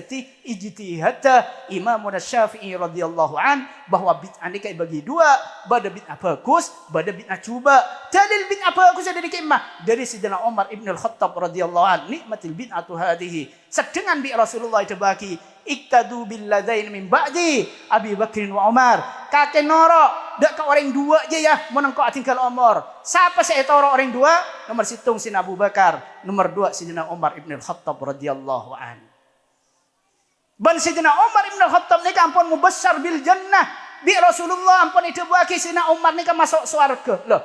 ijtihad Imam Syafi'i radhiyallahu an bahwa bid'ah ini kayak bagi dua. Bada bid'ah bagus, bada bid'ah cuba. Dalil bid'ah bagus dari kimah dari Sayyidina Umar ibn al-Khattab radhiyallahu an. Nikmatil bid'atu hadihi. Sedengan bi Rasulullah itu bagi iktadu billadain min ba'di Abi Bakrin wa Umar. Kakek noro dak ke orang dua aja ya menengko tinggal Umar. Siapa saya toro orang dua? Nomor situng Sina Abu Bakar, nomor dua Sayyidina Umar ibn al-Khattab radhiyallahu an. Ban Sayyidina Umar ibn al-Khattab ni ampun mubashshar bil jannah. Bi Rasulullah ampun itu bagi Sayyidina Umar ni masuk surga. Loh,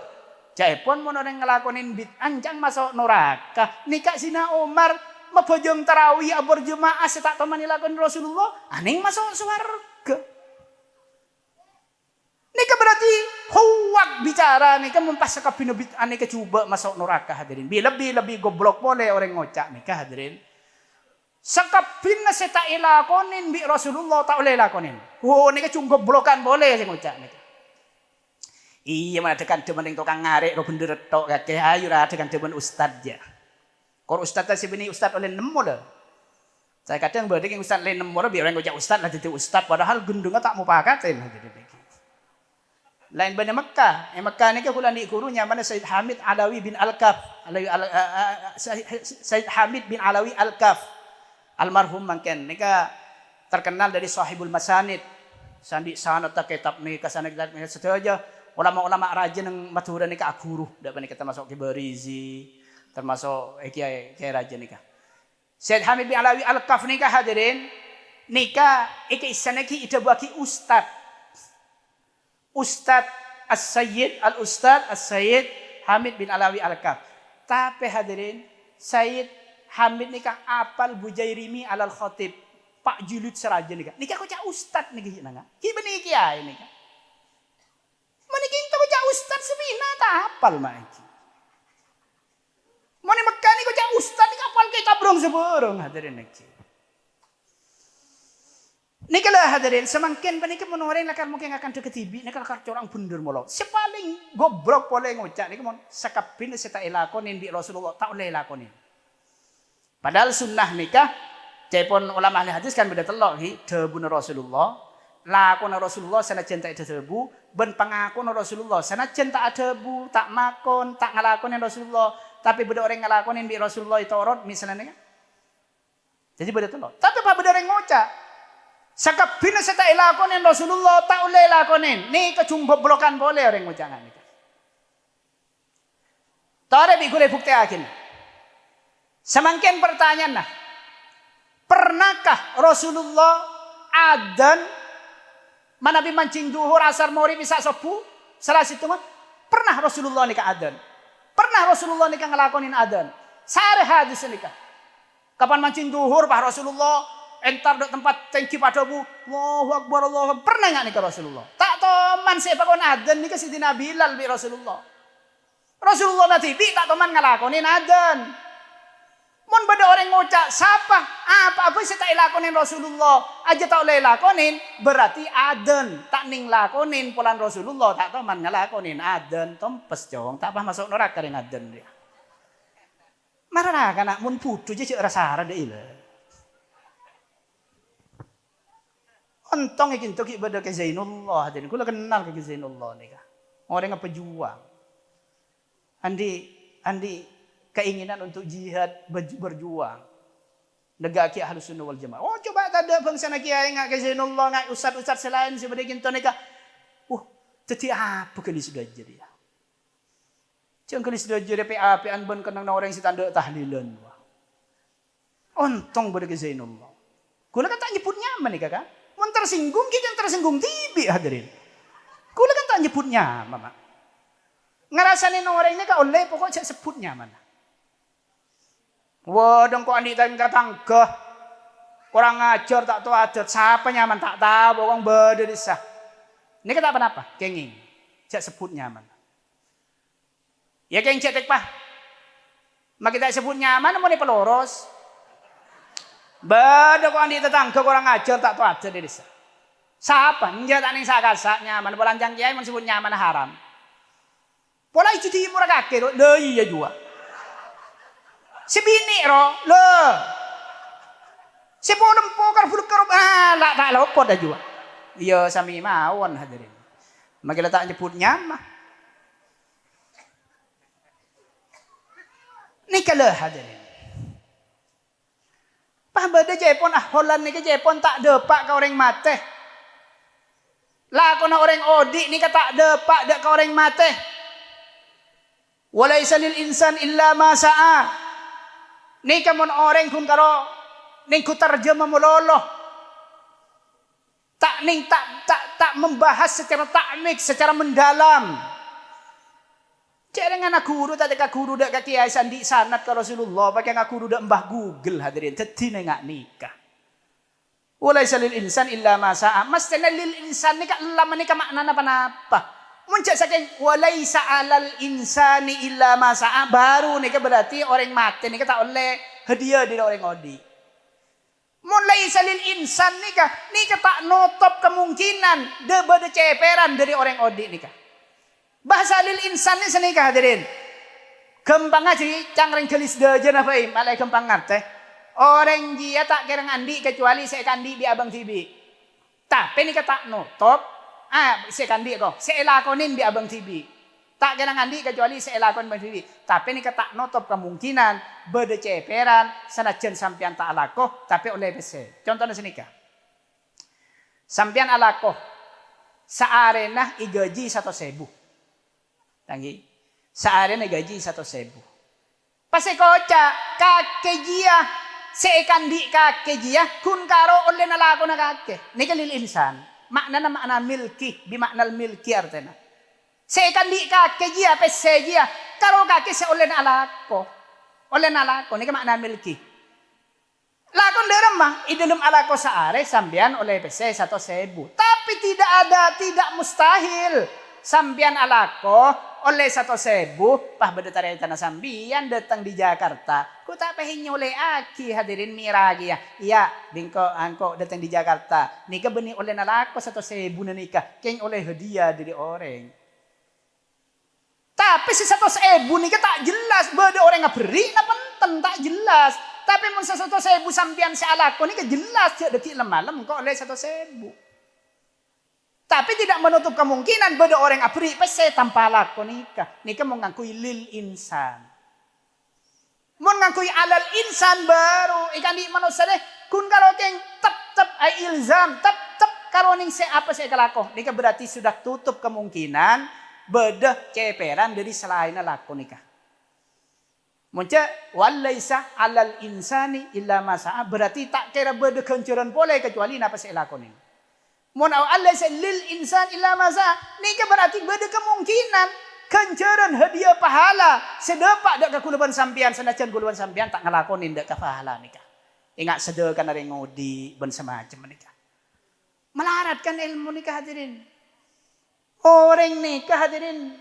jaipun mun orang ngelakonin bid'ah anjang masuk neraka. Nikah Sayyidina Umar mabojong tarawih berjemaah setak teman dilakoni Rasulullah aning masuk surga. Nika berarti huwak bicara nika mempas sakabina bid'ah nika coba masuk neraka hadirin. Lebih goblok boleh orang ngocak nika hadirin. Sakabina setak ilakonin bi Rasulullah tak boleh lakonin. Oh nika cung goblokan boleh sing ngocak nika. Iya mah tekan demen tukang ngarek ro bener tok kakek ayo ra tekan demen ustad ya. Kor ustad ta sibeni ustad oleh nemu lah. Saya kadang berarti yang ustad oleh nemu biar orang ngocak ustad lah jadi ustad padahal gendungnya tak mau pakatin jadi. Lain bani Mekah. Mekah ni ke kulan di gurunya mana Sayyid Hamid Alawi bin Al-Kaf. Sayyid Hamid bin Alawi Al-Kaf. Almarhum mungkin. Ni terkenal dari Sahibul Masanid. Sandi sana tak kitab ni kasana kitab ni saja. Ulama-ulama rajin yang mathura ni guru. Dak bani kita masuk ke Barizi, termasuk kiai rajin ni. Sayyid Hamid bin Alawi Al-Kaf ni hadirin. Nika isana ki ida bagi ustad. Ustad As-Sayyid Al-Ustad As-Sayyid Hamid bin Alawi Al-Kaf. Tapi hadirin, Sayyid Hamid nikah apal Bujairimi Alal Khatib. Pak Julid Seraja nikah. Nikah kau cak ustad nikah nanga. Ki benih kiai nikah. Maniki kau cak ustad sebina tak apal mak. Mani Mekah ni kau cak ustad nikah apal ke cabrong seborong hadirin nikah. Nikalah hadirin semakin panik menoreng lakar mungkin akan deket tibi nikal kar orang bener molo. Sepaling goblok boleh ngocak nik mon sakabin seta ilakonin di Rasulullah tak oleh lakonin. Padahal sunnah nikah cepon ulama ahli hadis kan beda telok hi debun Rasulullah lakon Rasulullah sana cinta debu ben pangakon Rasulullah sana cinta debu tak makon tak ngalakonin Rasulullah tapi beda orang ngalakonin di Rasulullah itu orot misalnya. Jadi beda telok. Tapi apa beda orang ngocak sakabina seta ilakonin Rasulullah tak oleh lakonin. Ni kecung goblokan boleh orang ngucangan ni. Tare bi gule bukti akin. Semangkin pertanyaan nah. Pernahkah Rasulullah adzan manabi mancing duhur asar maghrib isya subuh salah situ mah pernah Rasulullah nikah adzan. Pernah Rasulullah nikah ngelakonin adzan. Sare hadis nikah. Kapan mancing duhur bah Rasulullah entar di tempat tengki padamu. Allahu Akbar, Allahu Akbar. Pernah enggak nikah Rasulullah? Tak teman siapa kon adzan nikah Sidina Bilal bi Rasulullah. Rasulullah nanti bi tak teman ngalakonin adzan. Mun beda orang ngocak siapa? Apa sih tak lakonin Rasulullah? Aja tak oleh lakonin berarti adzan. Tak ning lakonin pulan Rasulullah tak teman ngalakonin adzan. Tempes jong tak apa masuk neraka dengan adzan dia. Marah kan mun putu je rasa ada ilah. Ontong ikin to ki bada ke Zainullah hadirin. Kula kenal ke Zainullah nika. Orang yang pejuang. Andi keinginan untuk jihad berjuang. Negaki Ahlus Sunnah wal Jamaah. Oh coba ada bangsa nak kiai ngak ke Zainullah ngak ustaz-ustaz selain sebagai kinto nika. Teti apa kali sudah jadi ya. Jangan kali sudah jadi PAP-an ban kenang orang yang tanda tahlilan. Ontong pada ke Zainullah. Kula kan tak nyebut nyaman nih kakak. Mun tersinggung kita tersinggung tibi hadirin. Kula kan tak nyebut nyaman. Mak. Ngerasain orang ini ka oleh pokok cak sebut nyaman. Wadang kok andi tangga tangga. Orang ngajar tak tahu adat. Siapa nyaman tak tahu. Orang berdesa. Ini kata apa-apa? Kenging. Cak sebut nyaman. Ya keng cek pak. Mak kita sebut nyaman mau dipeloros. Bada kok andi tetangga orang ngajar tak tahu adat di desa. Siapa? Nja tak ning sakasa nyaman. Belancang kiai mau sebut nyaman haram. Pola itu timur kakek. Loh iya juga. Si bini ro, lo. Si polem pokar fuluk karup, lah tak lopot dah juga. Iya sami mawon hadirin. Makilah tak nyebut nyamah. Ni kalah hadirin. Pah bade Jepon holan ni ke Jepon tak depak ka orang mate. Lah kona orang odi ni ka tak depak dak ka orang mate. Walaisa lil insan illa ma sa'a. Ni kamon orang kun karo ning ku terjemah mololo. Tak membahas secara takmik, secara mendalam. Cek dengan aku guru tak ada guru dak ka kiai sandi sanad ka Rasulullah, pakai aku guru dak mbah Google hadirin, teti ngak nikah. Walaisa lil insan illa ma sa'a. Mestine lil insan ni ka lam ni ka maknana apa? Muncak saking walaisa alal insani illa ma sa'a, baru nika berarti orang mati nika tak oleh hadiah dari orang odi. Mun laisa lil insan nika tak nutup kemungkinan de ceperan dari orang odi nika. Bahasa lil insan ni senika hadirin. Kembang aja cangring gelis deje na pai malai kembang ngarte. Orang dia tak kira andi kecuali saya kandi di abang tibi. Tapi nika tak nutup saya kandi kok, saya lakonin di abang TV. Tak kena ngandi kecuali saya lakon abang TV. Tapi ini tak nutup kemungkinan berdeceperan sanajan sampian tak alakoh tapi oleh PC. Contohnya senika. Sampian alakoh saarena igaji 1.000. Tanggi. Saarena igaji 1.000. Pas koca kakek dia saya kandi kakek dia kun karo oleh nalako na kakek. Ini kalil insan. Makna milki, bimakna milki artinya. Saya kan di kakek dia, pese dia. Kalau kakek saya oleh nalako. Oleh nalako, ini makna milki. Lakon derem mah, idulum alako saare, sambian oleh pese 1.000. Tapi tidak mustahil. Sambian alako, oleh 1.000, pah berdetari tanah sambian datang di Jakarta. Ku tak pahin oleh aki hadirin miragi ya. Iya, bingko angko datang di Jakarta. Nika benih oleh nalako 1.000 na nika. Keng oleh hadiah dari orang. Tapi si 1.000 nika tak jelas. Bada orang ngaberi na penten tak jelas. Tapi mun 1.000 sambian si alako nika jelas. Deki malam kok oleh 1.000. Tapi tidak menutup kemungkinan beda orang abri pese tanpa lako nikah. Nikah mau ngakui lil insan. Mau ngakui alal insan baru. Ikan di manusia deh. Kun kalau keng tep ay ilzam. Tep karo ning se apa se kelako. Nikah berarti sudah tutup kemungkinan beda ceperan dari selain lako nikah. Munca walaisa alal insani illa masa'a. Berarti tak kira beda kencuran boleh kecuali napa se lako ning. Mun Allah lil insan illa maza. Nika berarti beda kemungkinan kenceran hadiah pahala sedepak dak kekuluban sampian sanajan kuluban sampian tak ngelakonin dak ka pahala nika. Ingat sedekan ada ngodi ben semacam nika. Melaratkan ilmu nika hadirin. Orang nikah hadirin.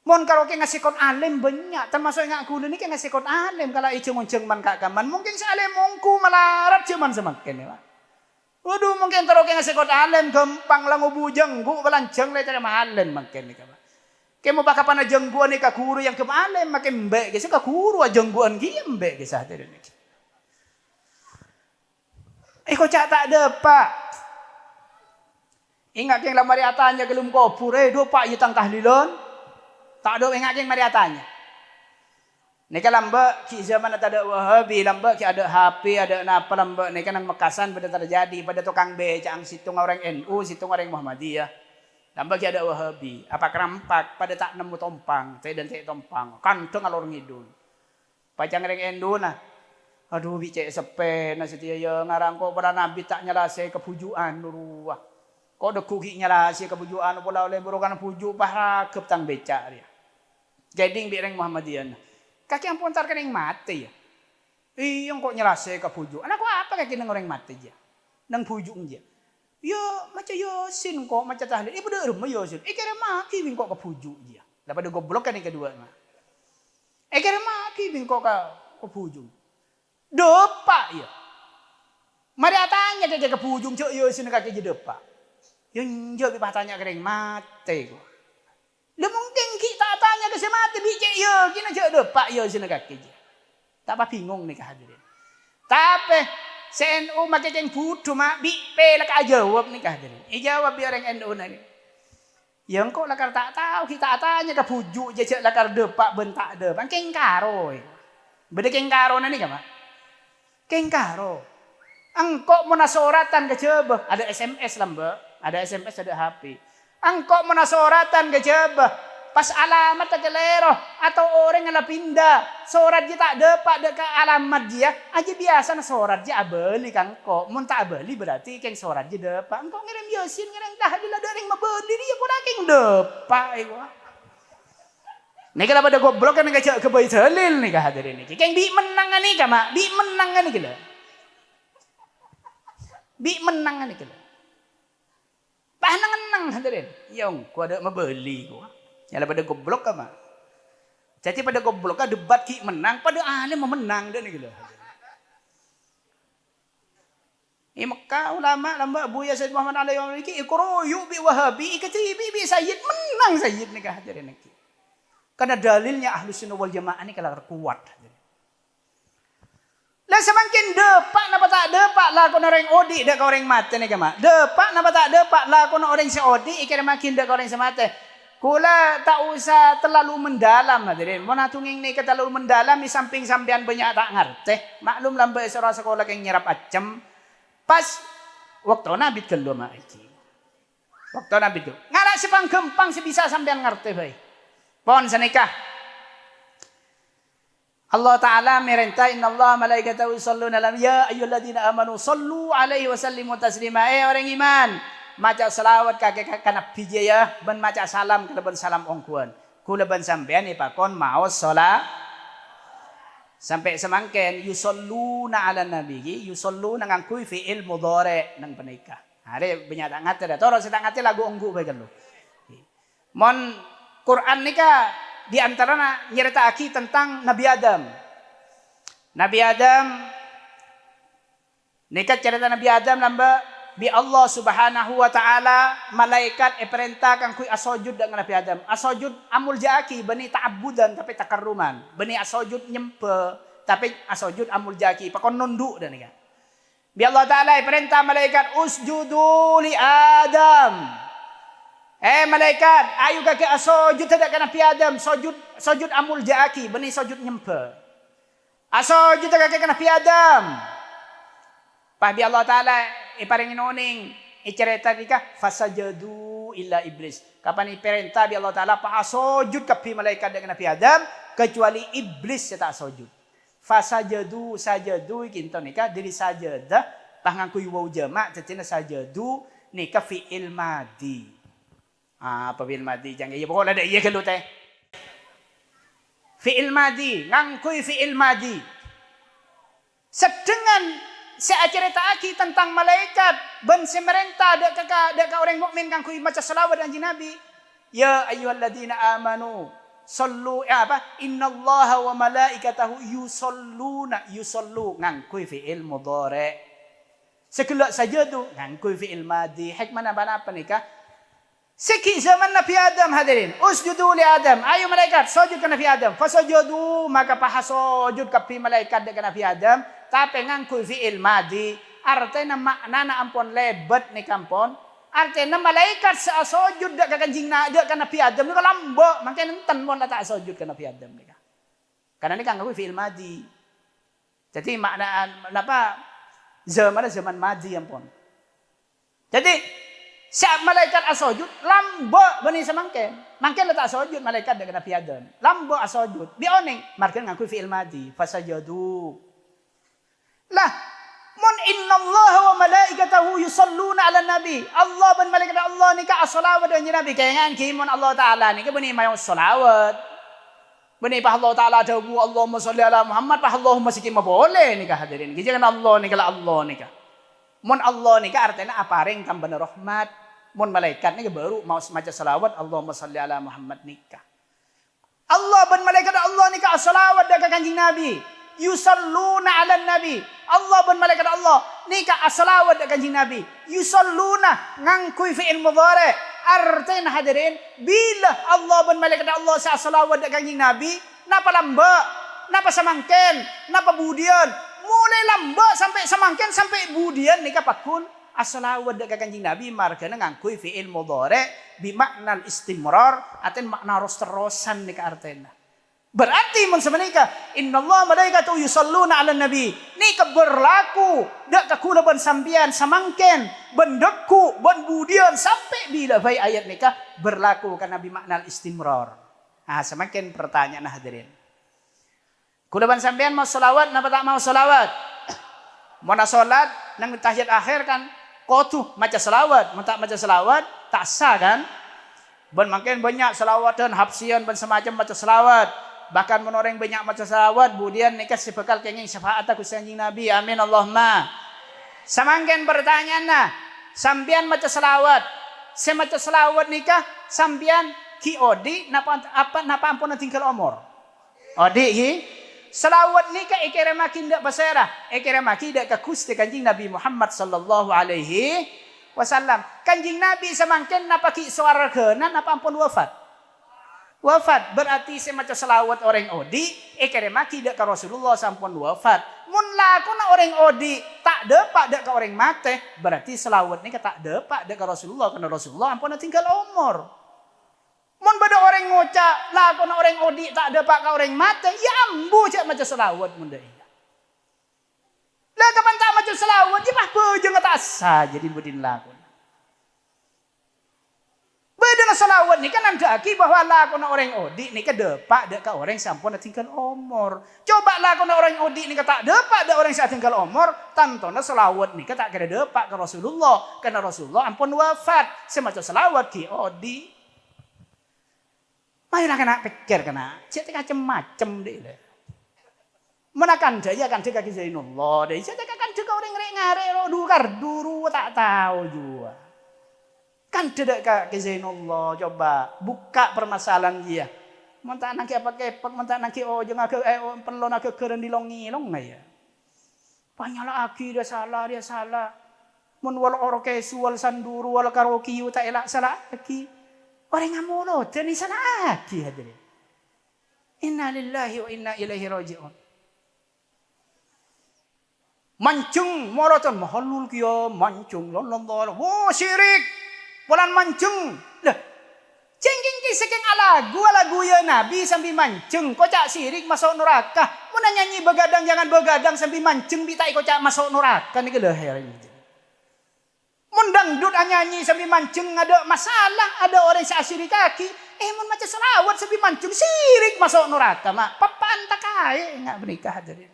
Mun karo ke ngasih kon alim banyak termasuk ngak kulo niki ngasih kon alim kalau icung-icung man kak kaman mungkin si alim mungku melarat cuman semakin ya. Waduh mungkin taruh kena sekot alim gampang lang ubujang gua belancang le cara mahalin makin ni kaba. Kemo baka pana jengguan ni kakuru yang kemalim makin mbek kasi kakuru jengguan gi mbek kasi hati ni. Kok cak tak ada pak. Ingat yang lamari atanya gelum kopur do pak yutang tahlilon. Tak ada ingat yang mari atanya. Nika lamba ki zaman ada Wahabi, lamba ki ada HP, ada apa lamba nika nang Mekasan pada terjadi pada tukang beca ang situng orang NU, situng orang Muhammadiyah. Lamba ki ada Wahabi, apa kerampak pada tak nemu tompang, teh dan teh tompang, kantong alor ngidul. Pacang orang NU nah. Aduh bice sepe na setia ya ngarang ko pada nabi tak nyelase kepujuan nuruah. Ko dekuki nyelase kepujuan pula oleh burukan puju pahra keptang beca dia. Jadi bireng Muhammadiyah. Kaki ampun tar yang mati ya. Iyong kok nyelase kepuju. Anak ko apa kaki nang orang mati dia. Nang puju dia. Yo macam Yasin kok macam tahlil. Ibu dah rumah Yasin. Kira maki bing kok kepuju dia. Daripada goblok kan yang kedua mah. Kira maki bing kok kepuju. Depak ya. Mari tanya ke kepujung cok Yasin kaki je depak. Yang jawab tanya kering mati kok. Lah mungkin kita tanya ke semati bicek yo kena cok depak Yasin kaki je. Tak apa bingung nih hadirin. Tapi CNU makai yang bodoh mak bi pelak jawab nih hadirin. Jawab biar orang NU nani. Yang kok lakar tak tahu kita tanya ke pujuk je cok lakar depak bentak depak keng karo. Beda keng karo nani kama. Keng karo. Angkok menasoratan ke coba. Ada SMS lah mbak. Ada SMS ada HP. Angkok menasoratan ke coba. Pas alamat tak kelero. Atau orang yang pindah. Sorat dia tak dapat dekat alamat dia. Aja biasa na sorat dia abeli kang kok. Mun tak abeli berarti keng sorat dia dapat. Angkok ngirim Yasin ngirim tahlil ada orang mabeli dia pun keng dapat. Nih kalau pada goblok kan ngajak ke bayi tahlil nih hadirin nih. Keng bi menang nih kama. Bi menang nih kila. Bi menang nih kila. Pahnang hadirin. Yang ku ada mabeli ku. Ya pada goblok kama. Jadi pada goblok debat ki menang pada alim memenang dah nih kila. Mekah ulama lamba Buya Said Muhammad alaihi wasallam iki ikroyu bi Wahabi ikatibi bi Sayyid menang Sayyid nih hadirin nih. Karena dalilnya Ahlus Sunnah wal Jamaah ini kalau kuat. Lah semakin depak napa tak depak lah kono orang odi dak orang mate nih kama. Depak napa tak depak lah kono orang seodi ikir makin dak orang semate. Kula tak usah terlalu mendalam hadirin. Mun atunging ni terlalu mendalam di samping sampean banyak tak ngerti. Maklum lambe sekolah sekolah yang nyerap acem. Pas waktu nabi kello mak iki. Waktu nabi tu. Ngarak sepang gempang sebisa sampean ngerti bae. Pon senikah. Allah Ta'ala merintah inna Allah malaikatahu yusalluna alam ya ayyuhalladzina amanu sallu alaihi wa sallimu taslima. Orang iman, maca selawat kake nabi ya ben maca salam keleban salam ongkuan. Kula ben sampean ipakon maos salat sampai semangken yusalluna ala nabi yusalluna ngangkui fi'il mudhari nang penikah. Hari banyak tak ngate dah. Toro setang ngate lagu ongku bae kan lu. Mon Quran nika di antara nyerita aki tentang Nabi Adam. Nabi Adam nika cerita Nabi Adam lamba bi Allah Subhanahu wa taala malaikat perintah kang kui asojud dengan Nabi Adam. Asojud amul jaki bani ta'abbudan tapi takarruman. Bani asojud nyempe tapi asojud amul jaki pakon nunduk dan nika. Bi Allah taala perintah malaikat usjudu li Adam. Malaikat, ayo kaki asojud tidak kena Nabi Adam, sojud amul jaki, benih sojud nyempe. Asojud tidak kena Nabi Adam. Pahbi Allah Taala, iparingin oning, icerita dika fasajadu illa iblis. Kapan iperintah bi Allah Taala pa asojud kapi malaikat dengan Nabi Adam, kecuali iblis tak sojud. Fasajadu sajadu kinto nika diri sajadah, pangangkui wau jamak, cetina sajadu nika fi'il madi. Apa fi'il madi jangan iya pokoknya ada iya kalau teh fi'il madi ngangkui fi'il madi sedengan saya cerita aki tentang malaikat ben semerintah dek orang mukmin ngangkui maca selawat dan nabi ya ayyuhalladzina amanu sallu innallaha wa malaikatahu yusallu ngangkui fi'il mudhari sekelak saja tu ngangkui fi'il madi hikmah apa nikah. Seki zaman Nabi Adam hadirin. Usjudu li Adam. Ayo malaikat sujud ke Nabi Adam. Fasujudu maka paha sujud ke malaikat dengan Nabi Adam. Tapi ngangkui fi'il madi. Artinya maknana ampun lebet ni kampon. Artinya malaikat sujud dak kanjing dak ka Nabi Adam nika lambok, mangke enten mon tak sujud ka Nabi Adam nika. Karena nika nganggo fi'il madi. Jadi makna napa zaman madi ampun. Jadi siap malaikat asujud lambok bani semangken. Mangken tak sujud malaikat dak ka Nabi Adam. Lambok asujud. Bioning marken nganggo fi'il madi fasajadu. Lah mun innallaha wa malaikatahu yusalluna 'alan nabi. Allah dan malaikat Allah nika as-salawat dengan nabi. Kayangan ki mun Allah taala nika bani mayang salawat. Bani pa Allah taala dawu Allahumma sholli ala Muhammad pa Allahumma sikit boleh nika hadirin. Jangan Allah nika la Allah nika. Mun Allah nika artinya aparing tambah rahmat. Mun malaikat nika baru mau maca salawat Allahumma sholli ala Muhammad nika. Allah dan malaikat Allah nika as-salawat dengan kanjeng nabi. Yusalluna 'alan nabi. Allah dan malaikat Allah nika as-salawat dengan kanjeng nabi. Yusalluna ngangkui fi'il mudhari. Artinya hadirin bila Allah dan malaikat Allah sa salawat dengan kanjeng nabi napa lambak, napa samangken, napa budian, mulai lambak sampai samangken sampai budian nika pakun as-salawat dengan kanjeng nabi margana ngangkui fi'il mudhari bi makna istimrar aten makna terus-terusan nika artinya. Berarti mun semenika innallaha malaikatu yusalluna 'alan nabi. Nika berlaku dak kakula ban sambian samangken bendeku ban budian sampai bila bayi ayat nika berlaku karena nabi makna istimrar. Ah semakin pertanyaan hadirin. Kula ban sambian mau selawat napa tak mau selawat? Mau salat nang tahiyat akhir kan kotu maca selawat, mun tak maca selawat tak sah kan? Ban makin banyak selawat dan hafsian ban semacam maca selawat. Bahkan menoreng banyak maca salawat budian nikah sebekal kenging syafaat aku sanjing nabi amin Allahumma. Samangken pertanyaan nah sambian maca salawat semaca salawat nikah sambian ki odi napa ampun tinggal umur odi hi salawat nikah ikere makin dak basera ikere makin dak ka Gusti kanjing Nabi Muhammad sallallahu alaihi wasallam. Kanjing nabi samangken napa ki swargana napa ampun wafat berarti saya maca selawat orang odi ekere maki dak ka Rasulullah sampun wafat. Mun lakona orang odi tak depak dak ka orang mate berarti selawat ni tak depak dak ka Rasulullah karena Rasulullah ampun tinggal umur. Mun bada orang ngoca lakona orang odi tak depak ka orang mate ya ambu cak maca selawat mun dak iya. Lah kapan tak maca selawat ya mah beujeng tak sah jadi budin lakon. Beda salawat ni kan andaki bahwa lakona orang odi ni ka depak dak ka orang sampun tinggal umur. Coba lakona orang odi ni ka tak depak dak orang sa tinggal umur, tantona salawat ni ka tak kira depak ka Rasulullah karena Rasulullah ampun wafat. Semaca salawat ki odi. Marilah kena pikir kena, cek macam-macam deh. Menakan daya kan dek ki Zainullah deh. Cek kan dek orang ngare ro duru tak tahu juga. Kan tidak ke Zainullah coba buka permasalahan dia. Mentak nangki apa kepek, mentak nangki jeung ake perlu nak keren di longi-long ya. Panyala aki dia salah. Mun wal orkesu wal sanduru wal karaoke tak elak salah aki. Orang ngamulo dan salah aki hadirin. Inna lillahi wa inna ilaihi raji'un. Mancung moroton mahallul kiyo mancung lolong. Wo syirik. Bulan mancung. Lah, cengking kiseking lagu ya Nabi sambil mancung. Kocak sirik masuk neraka. Mau nyanyi begadang jangan begadang sambil mancung bitai kocak masuk neraka ni gelah hari ini. Mun dangdut nyanyi sambil mancung ada masalah, ada orang seasirik kaki. Mun macam selawat sambil mancung sirik masuk neraka mak. Papaan tak kaya enggak bernikah hadirin.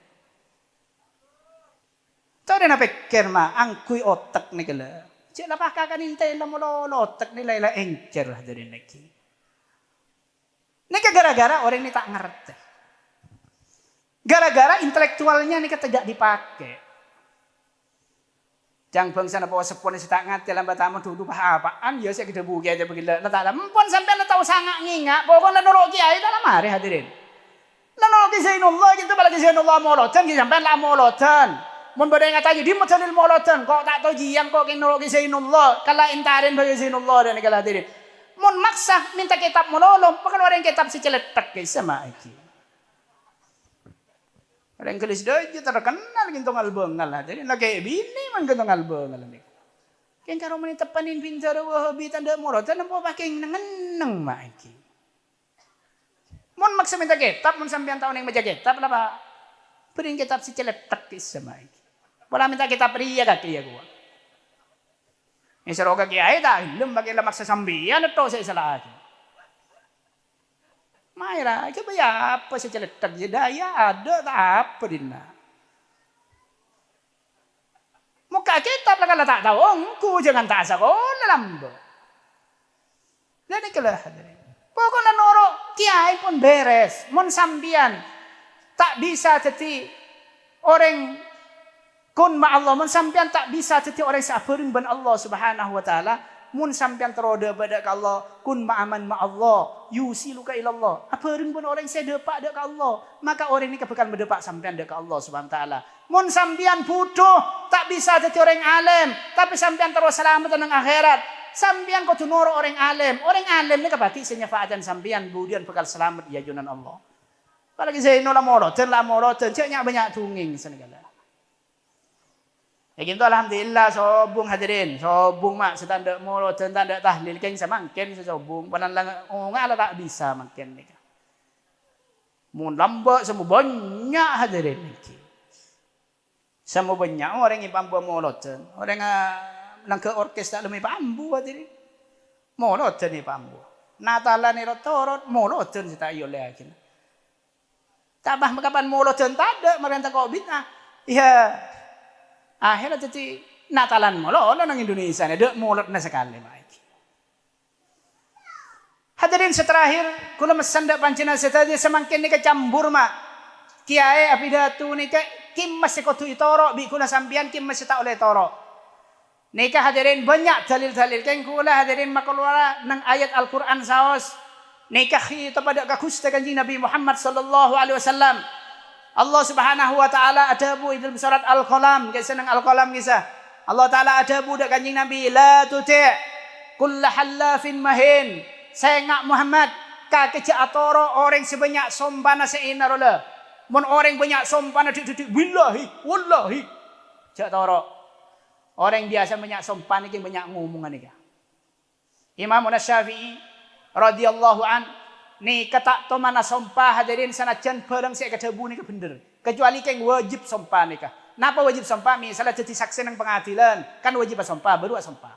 Tahu dia nak pikir mak angkui otak ni gelah. Cik lapah kakak nintai lah mula lotek nilai lah encer lah dari neki. Ini gara-gara orang ini tak ngerti. Gara-gara intelektualnya ini tidak dipakai. Jangan bangsa nak bawa sepon si tak ngerti lambat tamu dulu apaan ya saya kita buki aja begila. Letak dah empon sampai le tahu sangat ngingak. Pokoknya nolok kiai dalam hari hadirin. Nolok Zainullah gitu balik Zainullah molotan kita sampai lah molotan. Mun badai ngatanya di matalil molotan kok tak tahu jiang kok nolok Zainullah kala intarin bagi Zainullah dan kala hadirin. Mun maksa minta kitab mololong pakai orang kitab si celetak guys sama iki. Orang kelis doy terkenal gintong albengal hadirin lagi bini man gintong albengal ni. Ken karo meni tepanin pintar wahabi tanda morotan apa paking nengeneng mak iki. Mun maksa minta kitab mun sampean tahu ning meja kitab lah Pak. Bering kitab si celetek sama iki. Wala minta kitab riya kaki ya gua. Ini seroga kiai tak ilm bagi lemak sesambian atau saya salah aja. Maira, coba ya apa si celetek daya ada tak apa dina. Muka kitab lah kalau tak tahu, engku jangan tak sekolah lambo. Jadi kelah hadirin. Pokoknya norok kiai pun beres, mun sambian tak bisa jadi orang kun ma Allah, mun sampean tak bisa jadi orang sabarin ban Allah Subhanahu wa taala, mun sampean teroda pada Allah, kun ma aman ma Allah, yusiluka ila Allah. Abarin ban orang saya depak dak Allah, maka orang ini bakal mendepak sampean dak Allah Subhanahu wa taala. Mun sampean bodoh, tak bisa jadi orang alim, tapi sampean terus selamat nang akhirat. Sampean kudu nurut orang alim. Orang alim ni kabati senyafaatan sampean kemudian bakal selamat di ajunan Allah. Apalagi saya nolak moroten, caknya banyak tunging senegala. Ya gitu alhamdulillah sobung hadirin, sobung mak setandak moroten tandak tahlil keng samangken sobung panan lang ngala tak bisa mangken ni. Mun lambak semua banyak hadirin iki. Semua banyak orang yang pambu moroten, orang nang ke orkes tak lebih pambu hadirin. Moroten ni pambu. Natalan ni rotorot moroten kita iyo lagi. Tabah makapan moroten tak ada merentah covid ah. Ya. Akhirnya jadi Natalan molo nang Indonesia ni dek molot na sekali mak. Hadirin seterakhir kula mesan dak pancena setadi semakin ni kecambur mak. Kiai apidatu ni kim masih kotu itoro bi kula sampian kim masih tak oleh toro. Nika hadirin banyak dalil-dalil keng kula hadirin makeluara nang ayat Al-Qur'an saos. Nika khita pada kakusta kanjeng Nabi Muhammad sallallahu alaihi wasallam. Allah Subhanahu wa taala adabu dalam surat Al-Qalam, kisah nang Al-Qalam kisah. Allah taala adabu dak kanjeng Nabi, la tuti' kull halafin mahin. Sengak Muhammad ka keja atoro orang sebanyak sombana seinarola. Mun orang banyak sombana dik billahi wallahi. Jak toro. Orang biasa banyak sompan iki banyak ngomongan iki. Imam Syafi'i radhiyallahu an ni kata to mana sompah hadirin sanajan barang saya kedebu ni bener. Kecuali keng wajib sompah nikah. Napa wajib sompah? Misalnya jadi saksi nang pengadilan, kan wajib sompah baru sompah.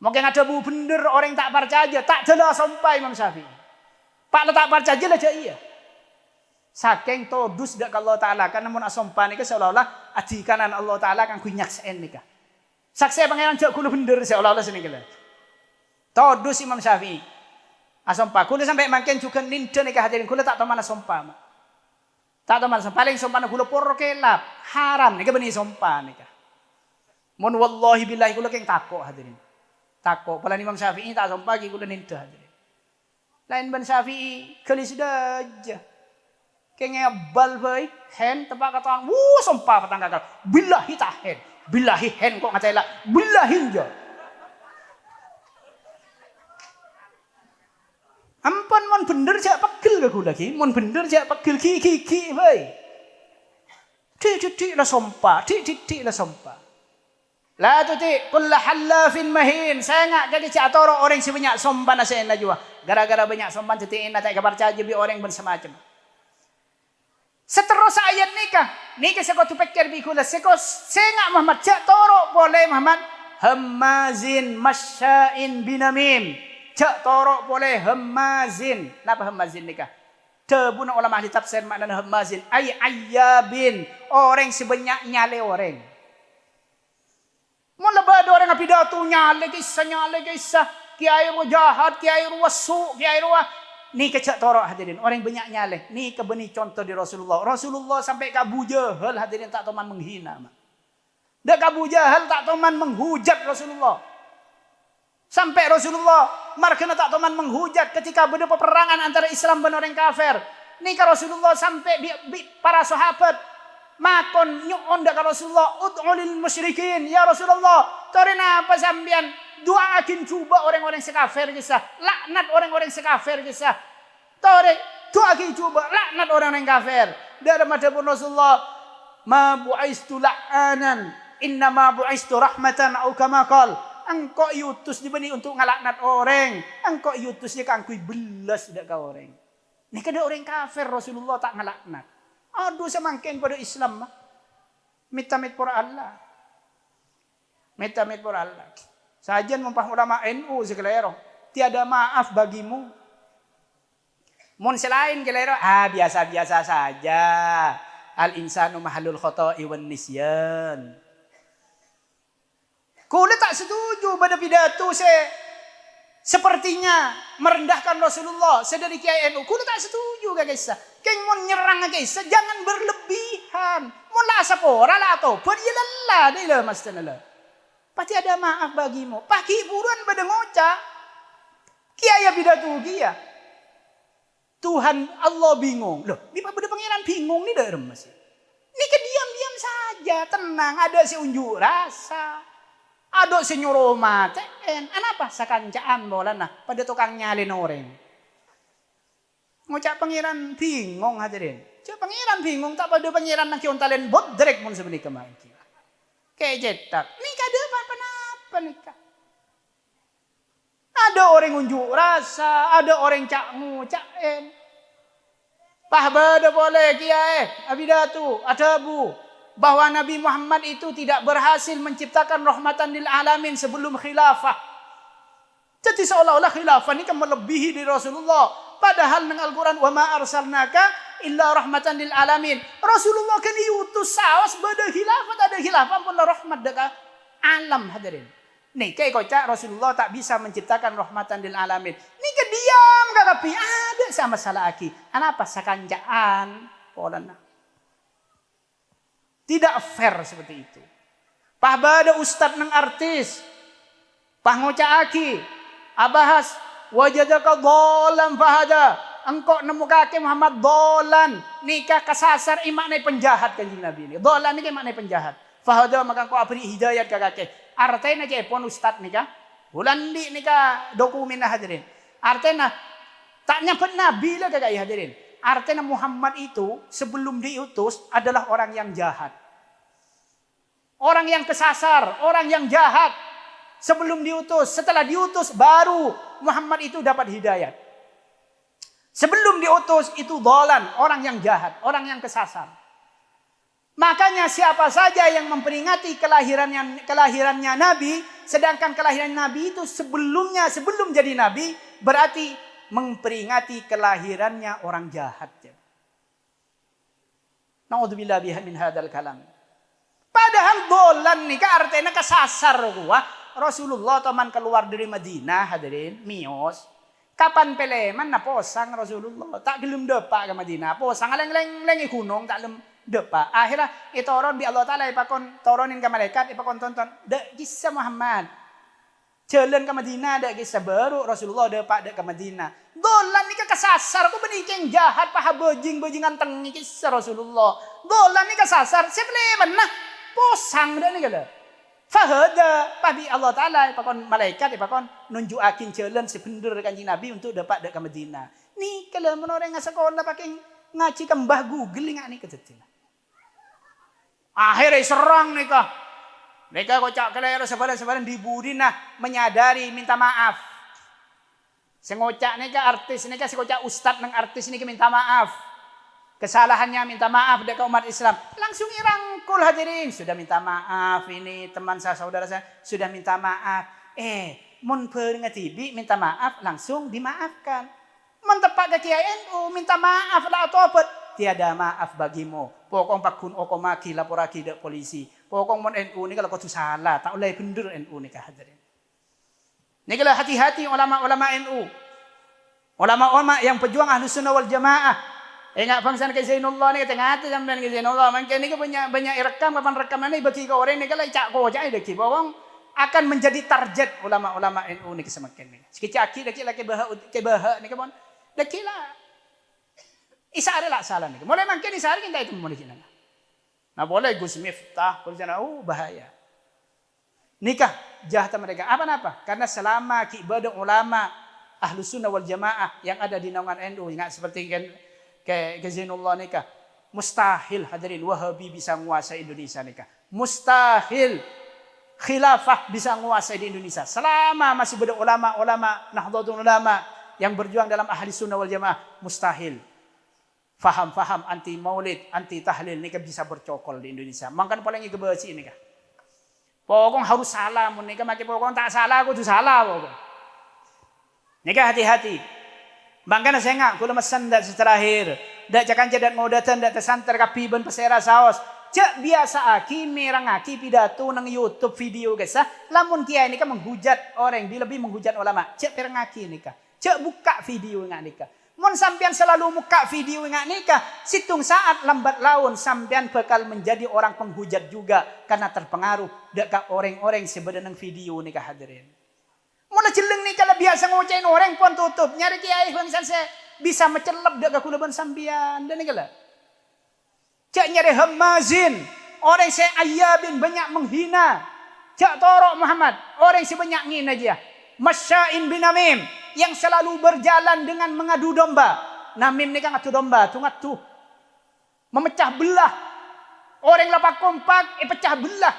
Mungkin ada bu bener orang tak percaya, tak jelas sompah Imam Syafi'i. Pak tak percaya lah iya. Saking todus dak Allah taala kan namun sompah nikah seolah-olah adikanan Allah taala kan kunyaksen nikah. Saksi pangeran jak kula bener seolah-olah senengela. Todus Imam Syafi'i. Asompah, kula sampai makin juga ninda nikah hadirin, kula tak tahu mana sompah. Tak tahu mana sompah, paling sompah kula poro kelap, haram nikah benih sompah nikah. Mun wallahi billahi kula keng takok hadirin. Takok, pala Imam Syafi'i tak sompah kula ninda hadirin. Lain ban Syafi'i, kelis aja. Keng ngebal baik, hen tepak kata orang, sompah petang gagal. Billahi tak hen, billahi hen kok ngatai lah, billahi je. Ampun mon bener jak pegel aku lagi, mon bener jak pegel ki bae. Dik lah sompah, dik lah sompah. La tuti kull halafin mahin. Saya ngak jadi cak toro orang sebanyak sompah nasena jua. Gara-gara banyak sompah jadi enak tak kabar caji bi orang bersemacam. Seterus ayat nikah sekotu pikir bi kula sekos sengak Muhammad cak toro boleh Muhammad hamazin masya'in binamim. Cak torok boleh hamazin. Kenapa hamazin nikah? Tebuna ulama ahli tafsir maknanya hamazin. Ayyabin. Orang sebanyak nyale orang. Mula ada orang yang pidato nyale kisah. Kiai ru jahat, kiai ru wasu, kiai ru nikah cak torok hadirin. Orang banyak nyale. Nikah benih contoh di Rasulullah. Rasulullah sampai ke Abu Jahal hadirin tak teman menghina. Dak Abu Jahal tak teman menghujat Rasulullah. Sampai Rasulullah markena tak teman menghujat ketika ada peperangan antara Islam dan orang kafir. Nikah Rasulullah sampai para sahabat makon nyuon dak Rasulullah ud'ulil musyrikin ya Rasulullah. Torina apa sambian doakin coba orang-orang sekafir kisah. Laknat orang-orang sekafir kisah. Tore doakin coba laknat orang-orang kafir. Dari madhabun Rasulullah ma bu'istu la'anan inna ma bu'istu rahmatan au kama qala engkau yutus di bani untuk ngalaknat orang. Engkau yutus dia kangkui belas dak ka orang. Ni kada orang kafir Rasulullah tak ngalaknat. Aduh semangkin pada Islam mah. Mit-mit por Allah. Mit-mit por Allah. Sajian mumpah ulama NU sekelero. Tiada maaf bagimu. Mun selain kelero, biasa-biasa saja. Al-insanu mahalul khoto'i wan nisyan. Kula tak setuju pada pidato sepertinya merendahkan Rasulullah sedari Kiai NU. Kula tak setuju guys. Keng mun nyerang guys, jangan berlebihan. Mun la sapora la atau periyalah deh lah mastanala. Pasti ada maaf bagimu. Paki buruan pada ngocak. Kiai pidato dia. Tuhan Allah bingung. Loh, di pada pangeran bingung nih dah remes. Ini diam-diam saja, tenang, ada si unjuk rasa. Ada si nyuruh maten. Kenapa? Sakancaan bola nah pada tukang nyalin orang. Ngucap pangeran bingung hadirin. Cak pangeran bingung tak pada pangeran nak kiontalen bodrek mun sebenarnya kemarin. Kayak jetak. Nikah ada apa-apa nikah. Ada orang unjuk rasa, ada orang cak ngucapen. Pahbada boleh kiai, abidatu, atabu. Bahwa Nabi Muhammad itu tidak berhasil menciptakan rahmatan lil alamin sebelum khilafah. Jadi seolah-olah khilafah ini kan melebihi dari Rasulullah. Padahal dengan Al-Quran, wa ma arsalnaka illa rahmatan lil alamin. Rasulullah kan diutus sawas pada khilafah, ada khilafah pun rahmat dekat alam hadirin. Nih kayak kocak Rasulullah tak bisa menciptakan rahmatan lil alamin. Nih diam kakapi ada sama salah aki. Kenapa sakanjaan polana. Tidak fair seperti itu. Pahbada ustad nang artis. Pahngocak aki. Abahas wajadaka dolan fahada. Engkau nemu kaki Muhammad dolan. Nikah kesasar imaknai penjahat kanjeng Nabi ini. Dolan ini imaknai penjahat. Fahada maka engkau beri hidayat ke kaki. Artinya aja pun ustad nikah. Bulan di nikah dokumen hadirin. Artinya tak nyampe Nabi lah kakak hadirin. Artinya Muhammad itu sebelum diutus adalah orang yang jahat. Orang yang kesasar, orang yang jahat. Sebelum diutus, setelah diutus baru Muhammad itu dapat hidayat. Sebelum diutus itu dolan, orang yang jahat, orang yang kesasar. Makanya siapa saja yang memperingati kelahirannya Nabi, sedangkan kelahiran Nabi itu sebelum jadi Nabi, berarti memperingati kelahirannya orang jahat. Naudzubillah min hadzal kalam. Padahal dolan nih artinya kesasar gua. Rasulullah teman keluar dari Madinah hadirin, mios. Kapan peleman na posang Rasulullah tak gelem depak ke Madinah. Posang leng gunung tak gelem depak. Akhirnya itoron bi Allah Taala ipakon toronin ke malaikat ipakon tonton. Dek kisah Muhammad. Jalan ke Madinah dak kisah baru Rasulullah depak dek ke Madinah. Dolan ni kesasar ko benikeng jahat paha bajingan tengi kisah Rasulullah. Dolan ni kesasar sepeleman nah posang dak ni kala. Fahada pabi Allah Taala ipakon malaikat ipakon nunjuk akin jalan sebener kanjeng Nabi untuk dapat dek ke Madinah. Ni kala men orang sekolah pakai ngaji kembah Google ngak ni ketetil. Akhirnya serang nikah. Mereka kocak kelero sebadan dibudi nah menyadari minta maaf. Sengocak nika artis nika si kocak ustad nang artis nika minta maaf. Kesalahannya minta maaf dekat umat Islam. Langsung irangkul hadirin. Sudah minta maaf ini teman saya saudara saya sudah minta maaf. Mun peringatibi minta maaf langsung dimaafkan. Mun tepak ke Kiai NU minta maaf lah atau apa? Tiada maaf bagimu. Pokong pakun okomaki laporaki dek polisi. Pokong mon NU ni kalau kau tu salah, tak boleh bener NU ni hadirin. Ni kalau hati-hati ulama-ulama NU. Ulama-ulama yang pejuang Ahlus Sunnah wal Jamaah. Ingat bangsa ke Zainullah ni kata ngata sampean ke Zainullah. Mungkin ni banyak rekam kapan rekaman ni bagi kau orang ni kalau cak kau cak deki. Pokong akan menjadi target ulama-ulama NU ni kesemakin ni. Sekecak laki laki bahak ni kemon. Laki lah. Isa adalah salah ni. Mulai makin isa kita itu mulai sini. Nah boleh Gus Miftah, boleh sana, bahaya. Nikah jahat mereka. Apa? Karena selama ibadah ulama Ahlus Sunnah wal Jamaah yang ada di naungan NU, ingat seperti ke Zainullah nikah, mustahil hadirin Wahabi bisa menguasai Indonesia nikah. Mustahil. khilafah bisa menguasai di Indonesia. Selama masih ada ulama-ulama, Nahdlatul Ulama yang berjuang dalam ahli sunnah wal jamaah, mustahil. Faham-faham anti maulid, anti tahlil ini bisa bercokol di Indonesia. Makan paling kebaci ini kah. Pokoknya harus salah, menikah makin pokoknya tak salah, aku tuh salah pokoknya. Nikah hati-hati. Makanya saya nggak, kalau mesan dak terakhir, dak jangan cedat ngodatan, dak tersantar kapiban pesera saos. Cek biasa aki merang aki pidato nang YouTube video guys. Lamun kia ini kan menghujat orang, lebih menghujat ulama. Cek perang aki ini kah. Cek buka video nggak nikah. Mon sampean selalu buka video nggak nikah. Situng saat lambat laun sampean bakal menjadi orang penghujat juga karena terpengaruh dekat orang-orang sebenarnya video nikah hadirin. Mula jeleng nih kalau biasa ngocein orang pun tutup. Nyari kiai bangsa saya bisa mencelap dekat kulaban sambian. Dan ini kalau. Cak nyari hamazin. Orang saya ayabin banyak menghina. Cak torok Muhammad. Orang saya banyak ngina aja. Masya'in bin Namim. Yang selalu berjalan dengan mengadu domba. Namim ini kan ngadu domba. Tungat tuh. Memecah belah. Orang lapak kompak. Pecah belah.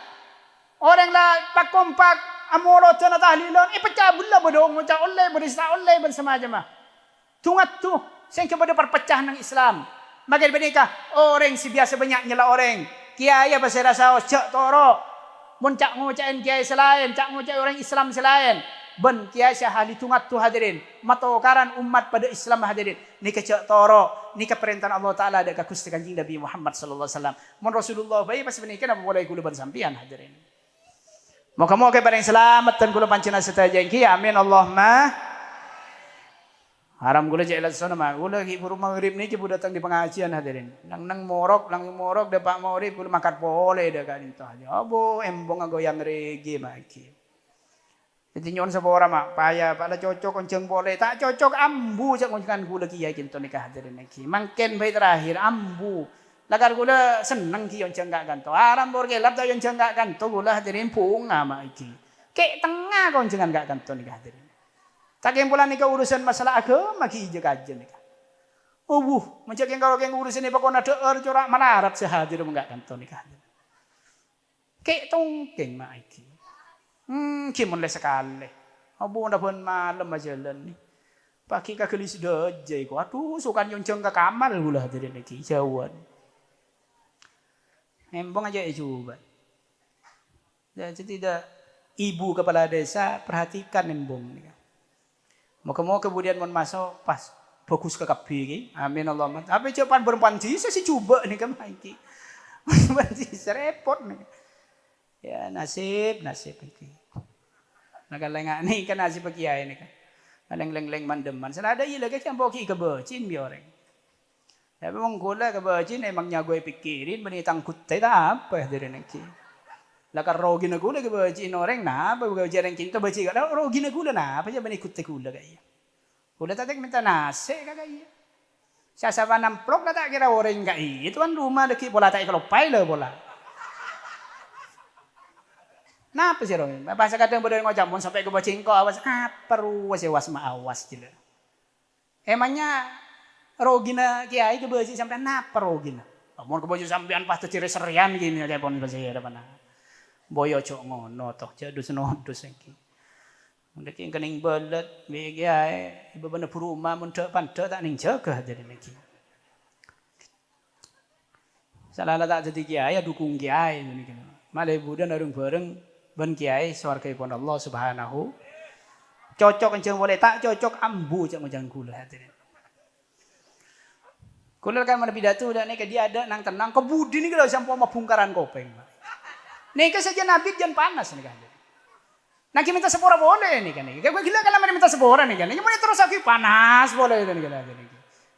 Orang lapak kompak. Amorotan atau tahlilon, pecah belah bodong, macam oleh, berista oleh bersama jemaah. Tungat tu, saya kepada perpecahan ng Islam. Makin benika, orang si biasa banyak nyela orang. Kiai apa saya rasa, cak toro, muncak ngucain kiai selain, cak ngucain orang Islam selain. Ben kiai saya hali tungat tu hadirin, matokaran umat pada Islam hadirin. Nika cak toro, nika perintah Allah Taala ada kakus kanjeng Nabi Muhammad sallallahu alaihi wasallam. Mon Rasulullah bayi pas benika apa boleh kula sampian hadirin. Moga-moga pada yang selamat dan kula pancina setaja ki amin Allahumma. Haram kula jek sana mah kula ki buru maghrib ni cepu datang di pengajian hadirin. Nang morok dapat maghrib kula makan boleh dah kan itu aja. Abo embong goyang regi maki. Jadi nyon sapora mak payah pada cocok kenceng boleh tak cocok ambu cak ngonckan kula ki ya kinto nikah hadirin ki. Mangken bae terakhir ambu. Lagar gula seneng ki yon cenggak kanto. Aram bor gelap ta yon cenggak kanto gula hadirin punga mak iki. Kek tengah kon cengan gak kanto nikah hadirin. Tak yang pula nikah urusan masalah agama ki je kajen nikah. Oh macam yang kalau yang urusan ni pakona deur corak melarat sehadir enggak kanto nikah hadirin. Kek tongkeng mak iki. Kimun le sekali. Abu nda pun malam jalan ni. Pagi ka gelis dojai ko. Aduh sukan yon cenggak kamar gula hadirin iki jauhan. Embong aja coba. Jadi tidak ibu kepala desa perhatikan embong. Mau kemudian mau masuk pas fokus ke kapi. Amin Allahumma. Tapi cepat berpanci saya sih coba nih kan iki. Berpanci repot nih. Ya nasib iki. Nakalengak nih kan nasib kiai nih kan. Leng mandeman. Sana ada iya lagi yang boki kebecin bi orang. Ya memang gula kebajin emang nyagoy pikirin menitang kutai tak apa ya dari nanti. Lakar rogi na gula kebajin orang na apa kebajin yang cinta baci kalau rogi na gula na apa aja bani kutai gula kaya. Gula tak minta nasi kaya. Saya sama namprok tak kira orang kaya. Itu kan rumah deki bola tak kalau pile bola. Napa sih orang? Bahasa kadang berdua ngocamon sampai kebajin kau awas apa ruas ya was ma awas gitu. Emangnya rogina kiai ke baju sampai napa rogina? Mau ke baju sampean pas ciri serian gini aja pun bahasa ya depan. Boyo cok ngono toh jadus nodus iki. Mundek yang kening belet kiai ibu bener rumah mun dek pandek tak ning jaga jadi iki. Salah tak jadi kiai dukung kiai ngene iki. Malih budan arung bareng ben kiai swargaipun Allah Subhanahu. Cocok kenceng boleh tak cocok ambu cak mojang kula hadirin. Kulo kan mana pidato dah nih dia ada nang tenang kebudi nih kalau sampai mau bungkaran kopeng. Nih saja nabi jangan panas nih kan. Nanti minta sepora boleh nih kan. Kayak gila kalau minta sepora nih kan. Ini mau terus aku panas boleh nih kan.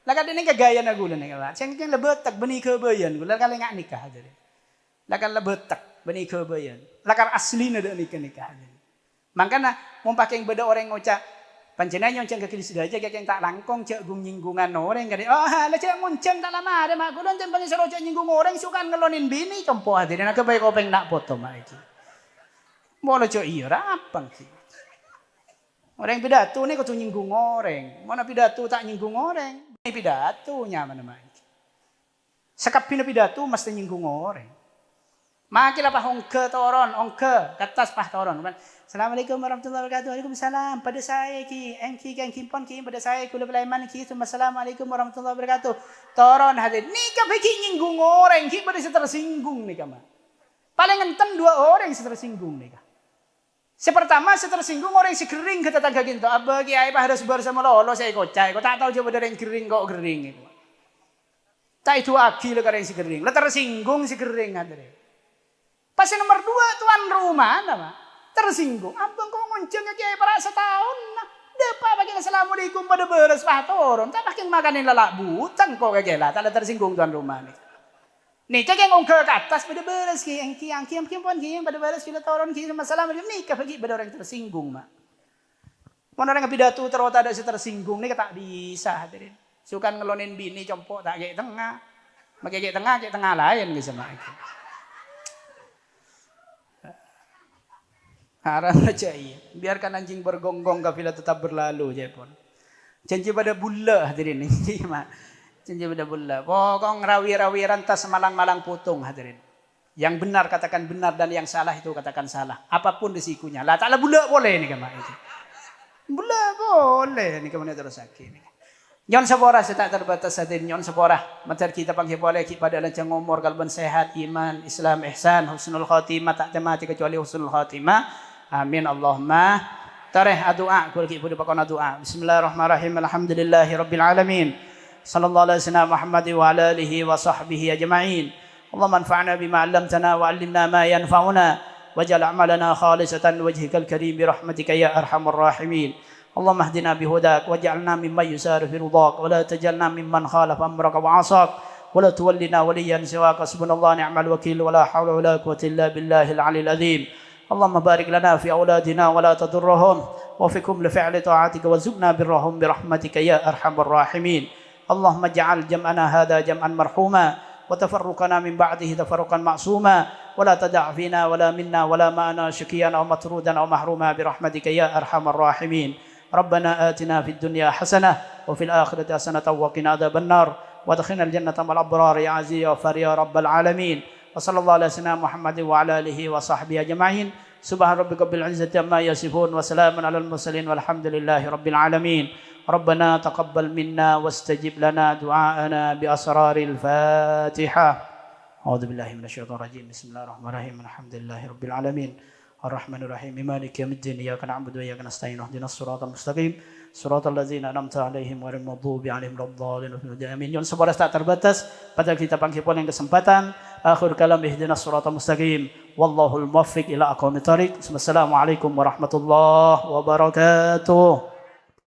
Laga ini gaya na gula nih kan. Cengkeng lebetak benih kebayan. Gula kali nggak nikah aja. Laga lebetak benih kebayan. Laga asli nada nikah. Makanya mau pakai yang beda orang ngocak. Panjenengan yang cengkak kiri sudah aja kayak yang tak langkong cek gung nyinggungan orang kan. Oh lah cek ngonceng tak lama ada mak kulon cek panjang serocek nyinggung orang suka ngelonin bini compo hadirin nak kebaik kopeng nak foto mak iki. Boleh cek iya rapang sih. Orang pidato nih kau nyinggung orang. Mana pidato tak nyinggung orang. Ini pidato nyaman mak iki. Sekap pidato mesti nyinggung orang. Makilah pah ongke toron, ongke katas pah toron. Assalamualaikum warahmatullahi wabarakatuh. Waalaikumsalam. Pada saya ki, engki kan kimpon ki pada saya kula belaiman ki. Assalamualaikum warahmatullahi wabarakatuh. Toron hadir. Nika bagi nyinggung orang ki pada tersinggung nika mah. Paling enten 2 orang yang tersinggung nika. Sepertama tersinggung orang si kering ke tetangga kita. Abah ki ai pah harus bersama lolo saya kocai. Kau tak tahu coba dari yang kering kok kering itu. Tak itu akil kalau yang si kering. Lah tersinggung si kering hadir. Pas yang nomor 2 tuan rumah nama tersinggung. Abang kok ngoncengnya kiai para setahun nah. Depa pakai assalamualaikum pada beres patoron. Tak pakai makanin lalak butan kok kayak lah. Tak ada tersinggung tuan rumah nih. Nih cek yang ke atas pada beres ki yang pun ki pada beres kita toron ki sama salam nih bagi pada orang tersinggung mak. Mana orang pidato terus ada si tersinggung nih tak bisa hadirin. Suka ngelonin bini compok tak kayak tengah. Makai kayak tengah lain gitu sama itu. Haram aja iya. Biarkan anjing bergonggong kafilah tetap berlalu aja pun. Janji pada bulla hadirin ini mah. Janji pada bulla. Pokok rawi-rawi rantas malang-malang putung hadirin. Yang benar katakan benar dan yang salah itu katakan salah. Apapun risikonya. Lah taklah bulla boleh nih kama itu. Bulla boleh nih kama terus sakit. Nyon sepora tak terbatas hadirin. Nyon sepora. Matar kita panggil boleh kepada lancang umur kalban sehat iman Islam ihsan husnul khatimah tak temati kecuali husnul khatimah. Amin Allahumma tareh doa kul ki pakona doa bismillahirrahmanirrahim alhamdulillahi rabbil alamin sallallahu alaihi wasallam Muhammad wa ala alihi wa sahbihi ajma'in Allahumma anfa'na bima 'allamtana wa 'allimna ma yanfa'una waj'al a'malana khalisatan liwajhikal karim bi rahmatika ya arhamar rahimin Allahumma ihdina bihudak waj'alna mimman yusaru fi ridak wa la tajalna mimman khalafa amraka wa 'asak wa la tuwallina waliyan siwaka subhanallah ni'mal wakil wa la hawla wa la quwwata illa billahil 'aliyyil 'azim اللهم بارك لنا في أولادنا ولا تضرهم وفقهم لفعل طاعتك وارزقنا برهم برحمتك يا أرحم الراحمين اللهم اجعل جمعنا هذا جمعا مرحوما وتفرقنا من بعده تفرقا معصوما ولا تدع فينا ولا منا ولا معنا شقيا أو مطرودا أو محروما برحمتك يا أرحم الراحمين ربنا آتنا في الدنيا حسنة وفي الآخرة حسنة وقنا عذاب النار وادخلنا الجنة مع الأبرار يا عزيز يا غفار يا رب العالمين وصلى الله على سيدنا محمد وعلى آله وصحبه أجمعين سبحان ربك رب العزة عما يصفون وسلام على المرسلين والحمد لله رب العالمين ربنا تقبل منا واستجب لنا دعاءنا بأسرار الفاتحة أعوذ بالله من الشيطان الرجيم بسم الله الرحمن الرحيم الحمد لله رب العالمين الرحمن الرحيم مالك يوم الدين إياك نعبد وإياك نستعين اهدنا الصراط المستقيم صراط الذين أنعمت عليهم غير المغضوب عليهم ولا الضالين آمين. Yon sebuah tak terbatas pada kita panggil yang kesempatan akhir kalam ihdinas siratal mustaqim wallahul muwaffiq ila aqwamit thoriq. Wassalamualaikum warahmatullahi wabarakatuh.